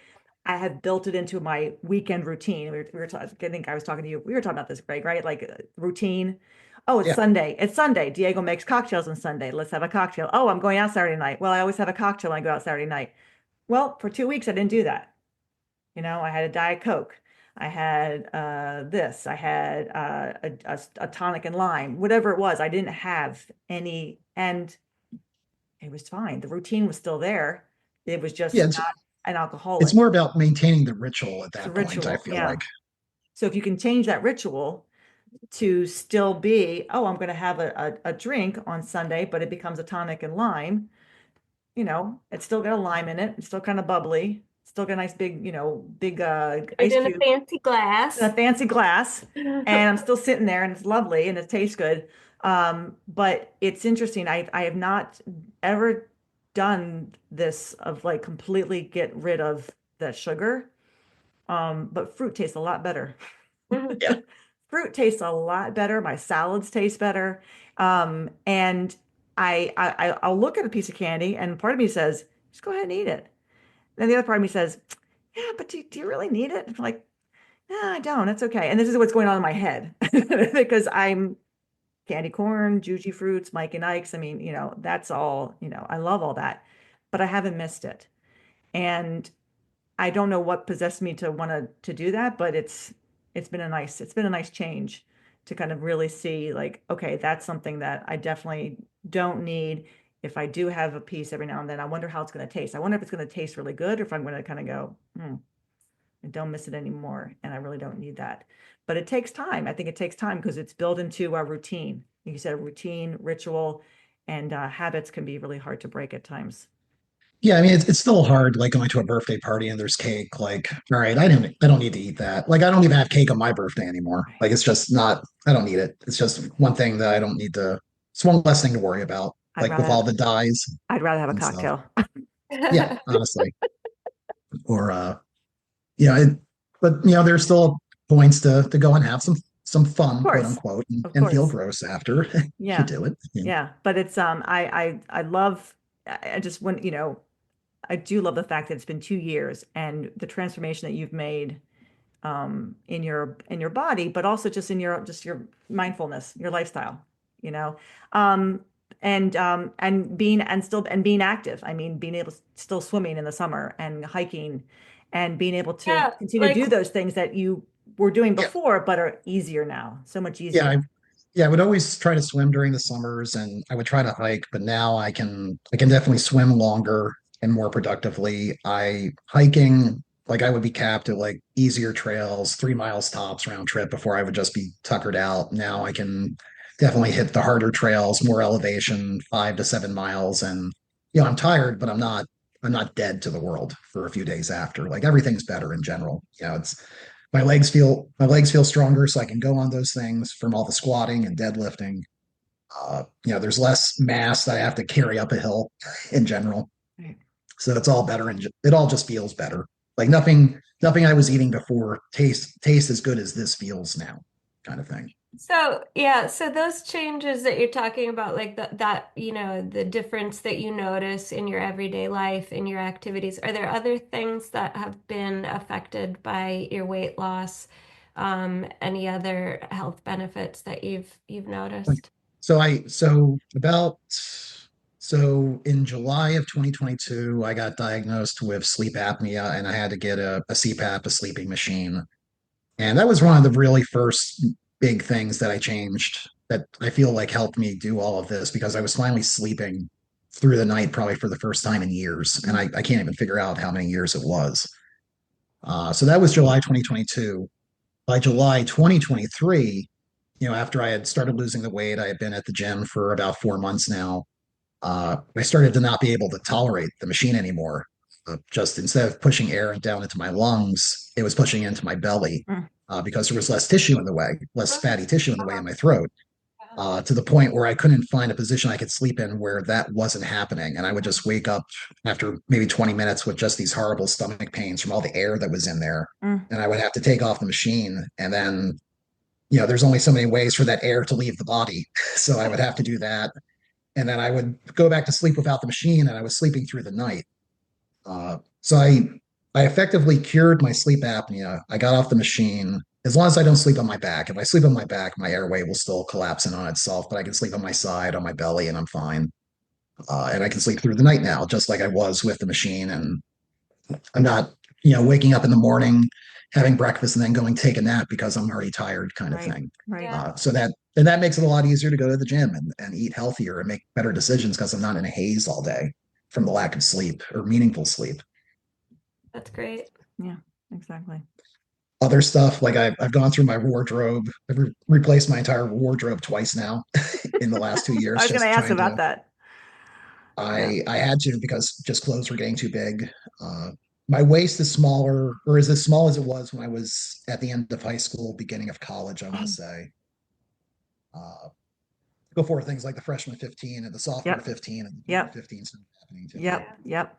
I have built it into my weekend routine. We were talking, I think I was talking to you. We were talking about this, Greg, right? Like routine. Oh, it's Yeah. Sunday. It's Sunday. Diego makes cocktails on Sunday. Let's have a cocktail. Oh, I'm going out Saturday night. Well, I always have a cocktail when I go out Saturday night. Well, for 2 weeks, I didn't do that. I had a Diet Coke. I had this. I had a tonic and lime, whatever it was. I didn't have any, and it was fine. The routine was still there. It was Yeah, just not an it's alcoholic. more about maintaining the ritual at It's a that point, I ritual. feel Yeah. like. So if you can change that ritual to still be, oh, I'm going to have a drink on Sunday, but it becomes a tonic and lime, it's still got a lime in it. It's still kind of bubbly. Still got a nice big Put it ice in a cube fancy in a glass. fancy glass. And I'm still sitting there and it's lovely and it tastes good. But it's interesting. I have not ever done this of like completely get rid of that sugar. But fruit tastes a lot better. Yeah. fruit tastes a lot better. My salads taste better. And I'll look at a piece of candy and part of me says, just go ahead and eat it. Then the other part of me says, yeah, but do you really need it? And I'm like, no, I don't. It's okay. And this is what's going on in my head because I'm candy corn, juicy fruits, Mike and Ike's. I mean, that's all, I love all that, but I haven't missed it. And I don't know what possessed me to want to do that, but it's been a nice change to kind of really see like, okay, that's something that I definitely don't need. If I do have a piece every now and then, I wonder how it's going to taste. I wonder if it's going to taste really good or if I'm going to kind of go, I don't miss it anymore. And I really don't need that. But it takes time. I think it takes time because it's built into our routine. Like you said, a routine, ritual, and habits can be really hard to break at times. Yeah, I mean, it's still hard, like going to a birthday party and there's cake. Like, all right, I don't need to eat that. Like, I don't even have cake on my birthday anymore. Right. Like, it's just not. I don't need it. It's just one thing that I don't need to. It's one less thing to worry about. I'd Like rather with all have, the dyes I'd rather have a and stuff. cocktail. Yeah, honestly. Or yeah, but there's still points to go and have some Of fun, quote course, unquote, of and feel course. gross after you Yeah. do it. Yeah. Yeah. But it's I love I just when I do love the fact that it's been 2 years and the transformation that you've made in your body, but also just in your mindfulness, your lifestyle, you know, um, and being active. I mean, being able still swimming in the summer and hiking, and being able to Yeah, continue to like do those things that you were doing Yeah. before, but are easier now, so much Yeah, easier. yeah, I would always try to swim during the summers and I would try to hike, but now I can definitely swim longer and more productively. I hiking, like I would be capped at like easier trails, 3 miles tops round trip before I would just be tuckered out. Now I can definitely hit the harder trails, more elevation, 5 to 7 miles. And I'm tired, but I'm not dead to the world for a few days after. Like everything's better in general. It's my legs feel stronger, so I can go on those things from all the squatting and deadlifting. There's less mass that I have to carry up a hill in general, Right. so it's all better, and it all just feels better. Like nothing I was eating before taste as good as this feels now, kind of thing. so yeah, so those changes that you're talking about, like that, the difference that you notice in your everyday life, in your activities, are there other things that have been affected by your weight loss? Any other health benefits that you've Like, noticed? so in July of 2022, I got diagnosed with sleep apnea, and I had to get a CPAP, a sleeping machine. And that was one of the really first big things that I changed that I feel like helped me do all of this because I was finally sleeping through the night probably for the first time in years. And I can't even figure out how many years it was. So that was July 2022. By July 2023, after I had started losing the weight, I had been at the gym for about 4 months now. I started to not be able to tolerate the machine anymore. Just instead of pushing air down into my lungs, it was pushing into my belly Mm. because there was less tissue in the way, less fatty tissue in the way in my throat, to the point where I couldn't find a position I could sleep in where that wasn't happening. And I would just wake up after maybe 20 minutes with just these horrible stomach pains from all the air that was in there. Mm. And I would have to take off the machine. And then, there's only so many ways for that air to leave the body. So I would have to do that. And then I would go back to sleep without the machine, and I was sleeping through the night. So I effectively cured my sleep apnea. I got off the machine. As long as I don't sleep on my back. If I sleep on my back, my airway will still collapse in on itself, but I can sleep on my side, on my belly, and I'm fine. And I can sleep through the night now, just like I was with the machine. And I'm not, waking up in the morning, having breakfast, and then going take a nap because I'm already tired, kind of Right. thing. Right. Yeah, So that makes it a lot easier to go to the gym and eat healthier and make better decisions because I'm not in a haze all day from the lack of sleep or meaningful sleep. that's great. Yeah. Exactly. Other stuff like I've gone through my wardrobe. I've replaced my entire wardrobe twice now in the last two I years, was going to just ask trying about to. that. Yeah. I had to because just clothes were getting too big. Uh, my waist is smaller, or is as small as it was when I was at the end of high school, beginning of college. I want to say. Uh, Before things like the freshman 15 and the sophomore Yep. 15 and the junior Yep. 15 started happening too. Yep. Yeah. Yep.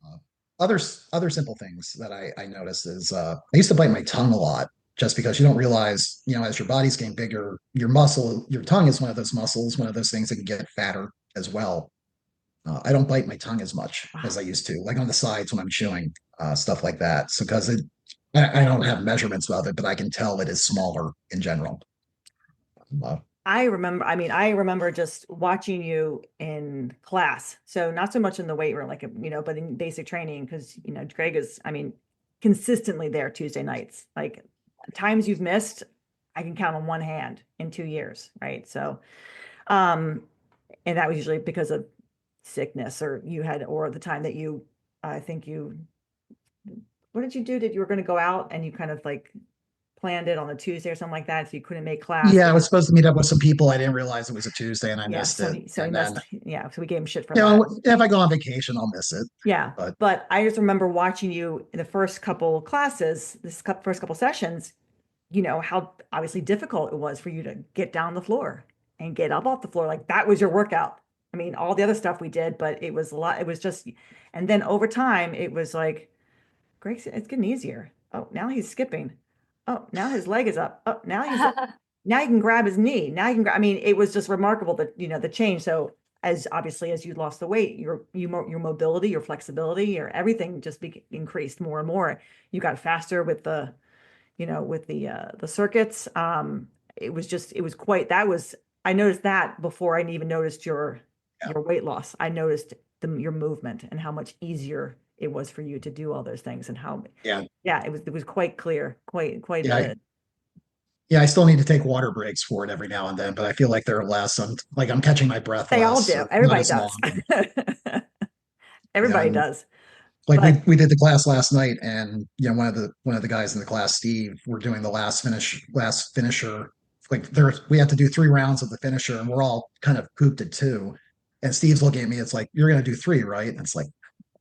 Uh, other simple things that I noticed is I used to bite my tongue a lot just because you don't realize, as your body's getting bigger, your tongue is one of those muscles, one of those things that can get fatter as well. I don't bite my tongue as much as Wow. I used to, like on the sides when I'm chewing, stuff like that. So, because I don't have measurements of it, but I can tell it is smaller in general. Uh, I remember just watching you in class. So not so much in the weight room, like, but in basic training, because, Greg is, consistently there Tuesday nights. Like times you've missed, I can count on one hand in 2 years, right? So, um, and that was usually because of sickness or the time that I think what did you do? Did you were going to go out and you kind of like planned it on a Tuesday or something like that, so you couldn't make class. yeah, I was supposed to meet up with some people. I didn't realize it was a Tuesday and I Yeah, missed it. so he And then, must, yeah, so we gave him shit for that. if I go on vacation, I'll miss it. Yeah, But but I just remember watching you in the first couple classes, first couple sessions, how obviously difficult it was for you to get down the floor and get up off the floor. Like that was your workout. All the other stuff we did, but it was a lot. It was just, and then over time, it was like, Greg's, it's getting easier. Oh, now he's skipping. Oh, now his leg is up. Oh, now he can grab his knee. Now you can grab, it was just remarkable that, the change. So as obviously as you lost the weight, your mobility, your flexibility, your everything just increased more and more. You got faster with the circuits. I noticed that before I even noticed yeah, your weight loss. I noticed your movement and how much easier it was for you to do all those things and how, yeah, yeah, it was quite clear, quite yeah. I still need to take water breaks for it every now and then, but I feel like they're less. I'm catching my breath they all less, do. or not Everybody as does. long. And, Everybody and does. like But we did the class last night, and one of the guys in the class, Steve, we're doing the last finisher. Like we have to do 3 rounds of the finisher, and we're all kind of grouped at two. And Steve's looking at me. It's like, you're gonna do three, right? And it's like,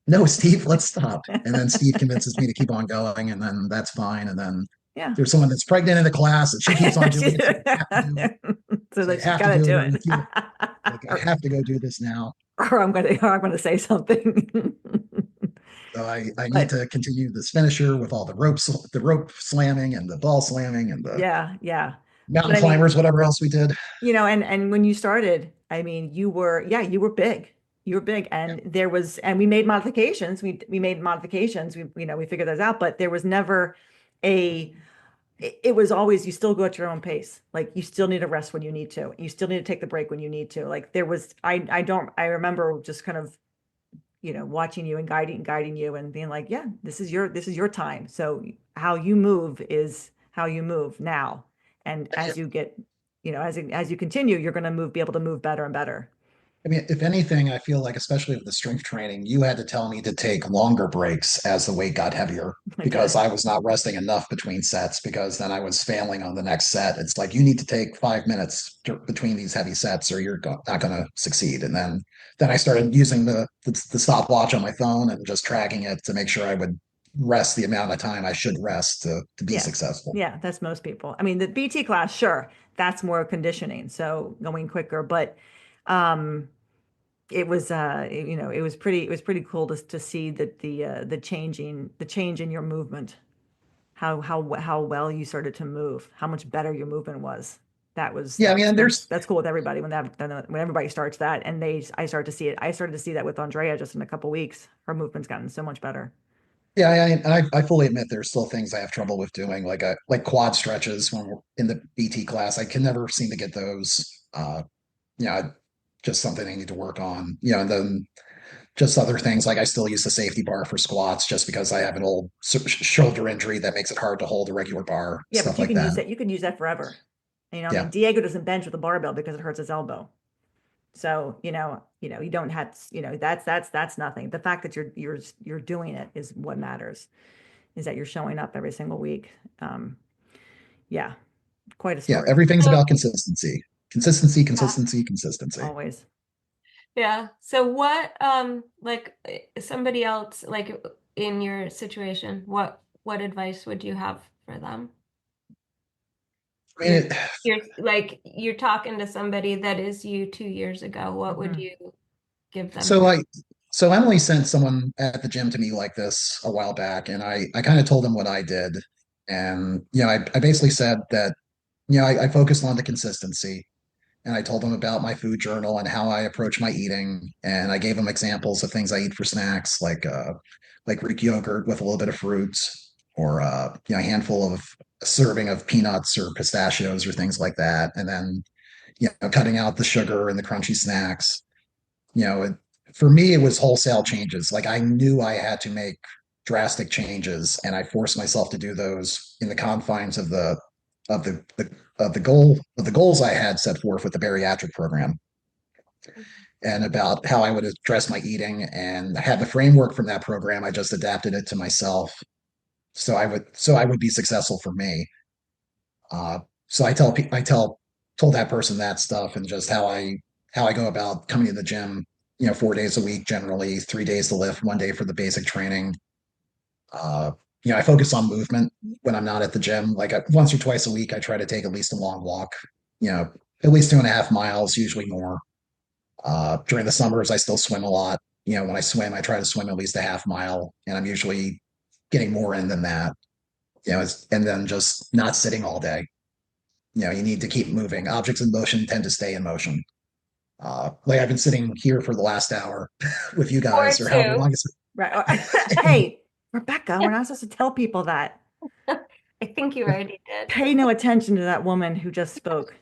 no, Steve, let's stop. And then Steve convinces me to keep on going, and then that's fine. And then yeah. there's someone that's pregnant in the class, and she keeps on doing it. So you have to do it. So So that you she's have got to to do it, do or it. you feel like I have to go do this now. or I'm gonna say something. So I need But to continue this finisher with all the rope slamming and the ball slamming and the yeah, yeah. But mountain climbers, whatever else we did. and when you started, you were big. You were big, Yeah. and we made modifications. We made modifications. We figured those out, but there was never a. It was always you still go at your own pace. Like you still need to rest when you need to. You still need to take the break when you need to. Like there was, I remember just kind of watching you and guiding you and being like, yeah, this is your time. So how you move is how you move now. And as you get, as you continue, you're going to be able to move better and better. I mean, if anything, I feel like, especially with the strength training, you had to tell me to take longer breaks as the weight got heavier I because did. I was not resting enough between sets because then I was failing on the next set. It's like, you need to take 5 minutes between these heavy sets or you're not going to succeed. And then I started using the stopwatch on my phone and just tracking it to make sure I would rest the amount of time I should rest to be Yeah. successful. Yeah, that's most people. The BT class, sure, that's more conditioning, so going quicker, but um it was pretty cool to see that the change in your movement, how well you started to move, how much better your movement was. That was Yeah, I mean, that's cool with everybody when everybody starts that, and I started to see it. I started to see that with Andrea just in a couple weeks. Her movement's gotten so much better. yeah, I fully admit there's still things I have trouble with doing, like quad stretches when we're in the BT class. I can never seem to get those. Yeah, just something I need to work on. And then just other things like I still use the safety bar for squats just because I have an old shoulder injury that makes it hard to hold a regular bar, Yeah, but stuff you like can that. use that. You can use that forever. Yeah, Diego doesn't bench with a barbell because it hurts his elbow. So, you don't have, that's nothing. The fact that you're doing it is what matters, is that you're showing up every single week. Yeah, quite a yeah. story. Everything's So, about consistency, consistency, yeah. consistency, consistency. Always. Yeah. So what, like somebody else, like in your situation, what advice would you have for them? I mean, You're, you're talking to somebody that is you 2 years ago. What would Mhm. you give them? so I so Emily sent someone at the gym to me like this a while back, and I kind of told them what I did, And, I basically said that, I focused on the consistency, and I told them about my food journal and how I approach my eating. And I gave them examples of things I eat for snacks, like Greek yogurt with a little bit of fruits, or a handful of a serving of peanuts or pistachios or things like that. And then, cutting out the sugar and the crunchy snacks. You know, it, for me, it was wholesale changes. Like I knew I had to make drastic changes, and I forced myself to do those in the confines of the goals I had set forth with the bariatric program, and about how I would address my eating, and I had the framework from that program. I just adapted it to myself, so I would be successful for me. Uh, so told that person that stuff, and just how I go about coming to the gym. 4 days a week, generally 3 days to lift, 1 day for the basic training. Uh, I focus on movement when I'm not at the gym. Like once or twice a week, I try to take at least a long walk. At least 2.5 miles, usually more. During the summers, I still swim a lot. When I swim, I try to swim at least a half mile, and I'm usually getting more in than that. And then just not sitting all day. You need to keep moving. Objects in motion tend to stay in motion. Like I've been sitting here for the last hour with you Or guys, or however two. long it's. Right. Hey, Rebecca, we're not supposed to tell people that. I think you already did. Pay no attention to that woman who just spoke.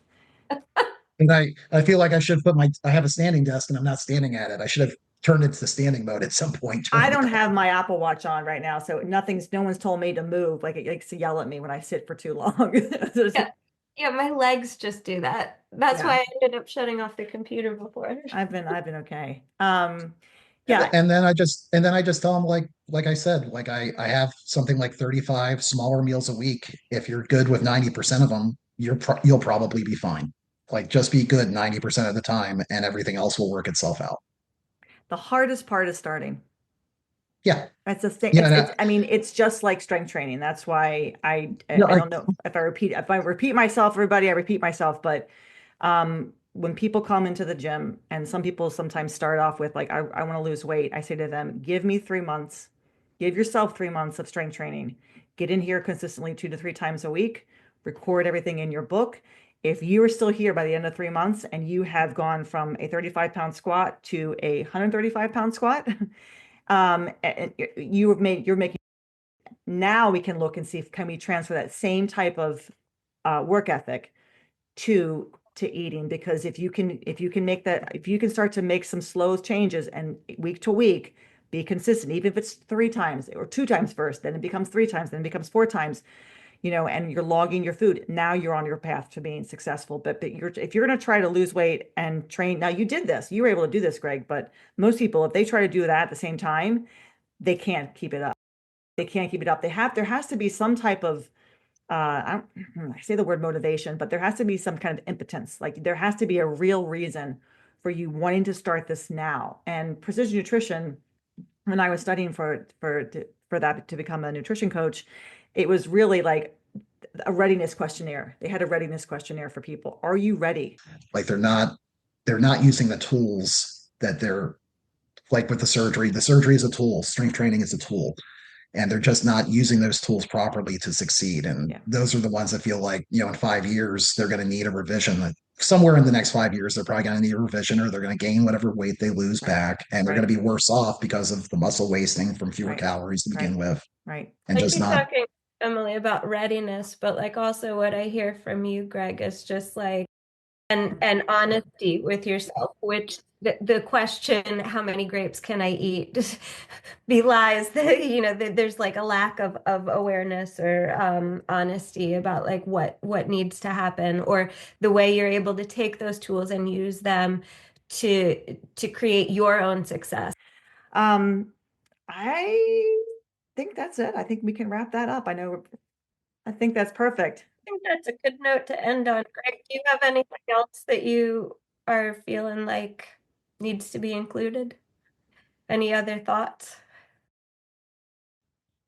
And I feel like I have a standing desk and I'm not standing at it. I should have turned it to the standing mode at some point during I the don't call. have my Apple Watch on right now, so no one's told me to move. Like it likes to yell at me when I sit for too long. Yeah. Yeah, my legs just do that. That's Yeah. why I ended up shutting off the computer before. I've been okay. Yeah. And then I just tell them, like I said, like I have something like 35 smaller meals a week. If you're good with 90% of them, you'll probably be fine. Like just be good 90% of the time, and everything else will work itself out. The hardest part is starting. Yeah. That's the thing. Yeah. I mean, it's just like strength training. That's why I Yeah, don't know if I repeat myself, everybody, I repeat myself, but when people come into the gym, and some people sometimes start off with like, I want to lose weight. I say to them, give me 3 months, give yourself 3 months of strength training, get in here consistently 2 to 3 times a week, record everything in your book. If you are still here by the end of 3 months and you have gone from a 35-pound squat to a 135-pound squat, and you're making, now we can look and see if can we transfer that same type of work ethic to eating. Because if you can make that, if you can start to make some slow changes and week to week be consistent, even if it's 3 times or 2 times first, then it becomes 3 times, then it becomes 4 times, and you're logging your food, now you're on your path to being successful. But if you're going to try to lose weight and train, now you did this, you were able to do this, Greg, but most people, if they try to do that at the same time, they can't keep it up. They can't keep it up. There has to be some type of, I say the word motivation, but there has to be some kind of impotence. Like there has to be a real reason for you wanting to start this now. And precision nutrition, when I was studying for that to become a nutrition coach, it was really like a readiness questionnaire. They had a readiness questionnaire for people. Are you ready? Like they're not using the tools that they're like with the surgery. The surgery is a tool, strength training is a tool, and they're just not using those tools properly to succeed. And Yeah. those are the ones that feel like, in 5 years, they're going to need a revision. Somewhere in the next 5 years, they're probably going to need a revision, or they're going to gain whatever weight they lose back. And they're Right. going to be worse off because of the muscle wasting from fewer Right. calories to begin with. Right. And I just keep not. talking, Emily, about readiness, but like also what I hear from you, Greg, is just like and honesty with yourself, which the question, how many grapes can I eat, just belies that there's like a lack of awareness or honesty about like what needs to happen, or the way you're able to take those tools and use them to create your own success. I think that's it. I think we can wrap that up. I think that's perfect. I think that's a good note to end on. Greg, do you have anything else that you are feeling like needs to be included? Any other thoughts?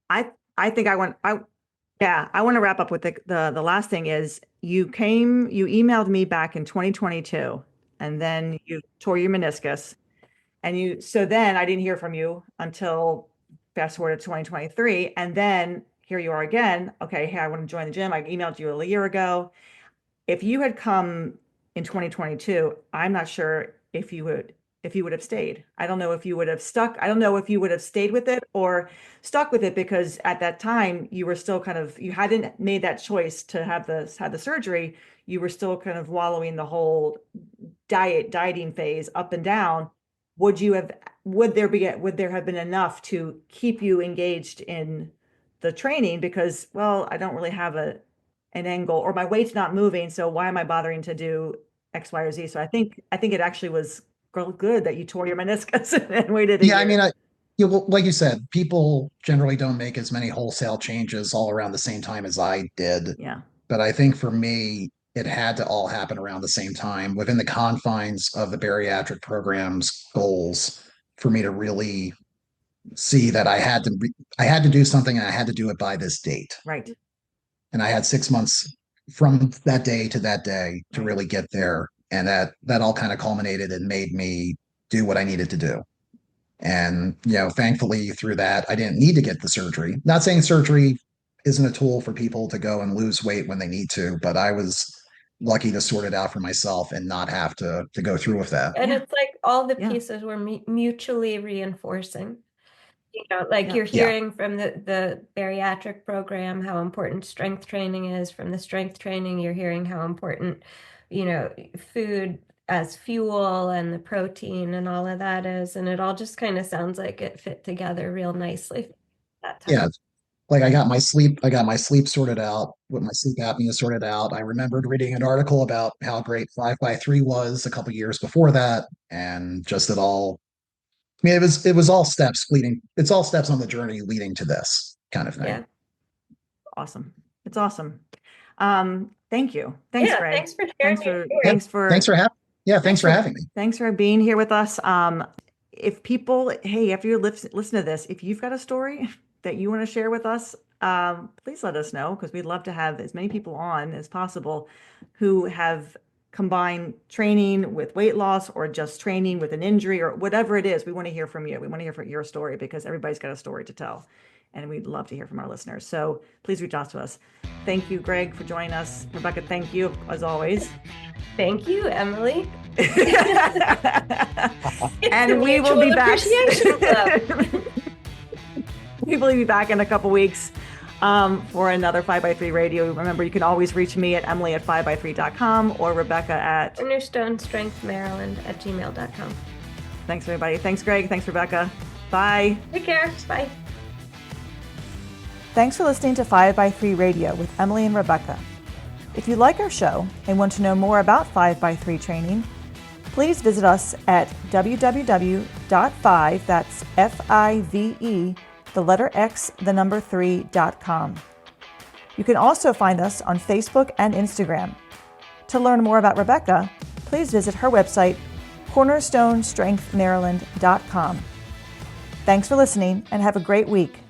I think I want to wrap up with the last thing is you emailed me back in 2022, and then you tore your meniscus, and so then I didn't hear from you until fast forward to 2023, and then here you are again. Okay, hey, I want to join the gym. I emailed you a year ago. If you had come in 2022, I'm not sure if you would have stayed. I don't know if you would have stuck. I don't know if you would have stayed with it or stuck with it, because at that time you were still kind of, you hadn't made that choice to have the surgery. You were still kind of wallowing the whole dieting phase up and down. Would there have been enough to keep you engaged in the training? Because, well, I don't really have an end goal, or my weight's not moving, so why am I bothering to do X, Y, or Z? So I think it actually was good that you tore your meniscus and waited a Yeah, I year. mean, well, like you said, people generally don't make as many wholesale changes all around the same time as I did. Yeah, But I think for me, it had to all happen around the same time within the confines of the bariatric program's goals for me to really see that I had to do something, and I had to do it by this date. right. And I had 6 months from that day to that day to Right. really get there. And that all kind of culminated and made me do what I needed to do. And, thankfully through that, I didn't need to get the surgery. Not saying surgery isn't a tool for people to go and lose weight when they need to, but I was lucky to sort it out for myself and not have to go through with that. And Yeah. it's like all the Yeah. pieces were mutually reinforcing. Like Yeah. you're hearing from the bariatric program how important strength training is. From the strength training, you're hearing how important, food as fuel and the protein and all of that is. And it all just kind of sounds like it fit together real nicely that time. Yeah. Like I got my sleep sorted out, with my sleep apnea sorted out. I remembered reading an article about how great 5x3 was a couple years before that, and just it all. I mean, it was all steps leading. It's all steps on the journey leading to this kind of thing. Yeah. Awesome. It's awesome. Thank you. Thanks, Yeah, Greg. thanks for sharing your story. Thanks for having me. Thanks for being here with us. If people, hey, after you listen to this, if you've got a story that you want to share with us, please let us know, because we'd love to have as many people on as possible who have combined training with weight loss, or just training with an injury, or whatever it is. We want to hear from you. We want to hear from your story, because everybody's got a story to tell, and we'd love to hear from our listeners. So please reach out to us. Thank you, Greg, for joining us. Rebecca, thank you as always. Thank you, Emily. And we will be back. We will be back in a couple weeks for another 5x3 Radio. Remember, you can always reach me at emily@5x3.com or Rebecca at cornerstonestrengthmaryland@gmail.com. Thanks, everybody. Thanks, Greg. Thanks, Rebecca. Bye. Take care. Bye. Thanks for listening to 5x3 Radio with Emily and Rebecca. If you like our show and want to know more about 5x3 training, please visit us at www.5, that's F-I-V-E, the letter X, the number 3.com. You can also find us on Facebook and Instagram. To learn more about Rebecca, please visit her website, cornerstonestrengthmaryland.com. Thanks for listening, and have a great week.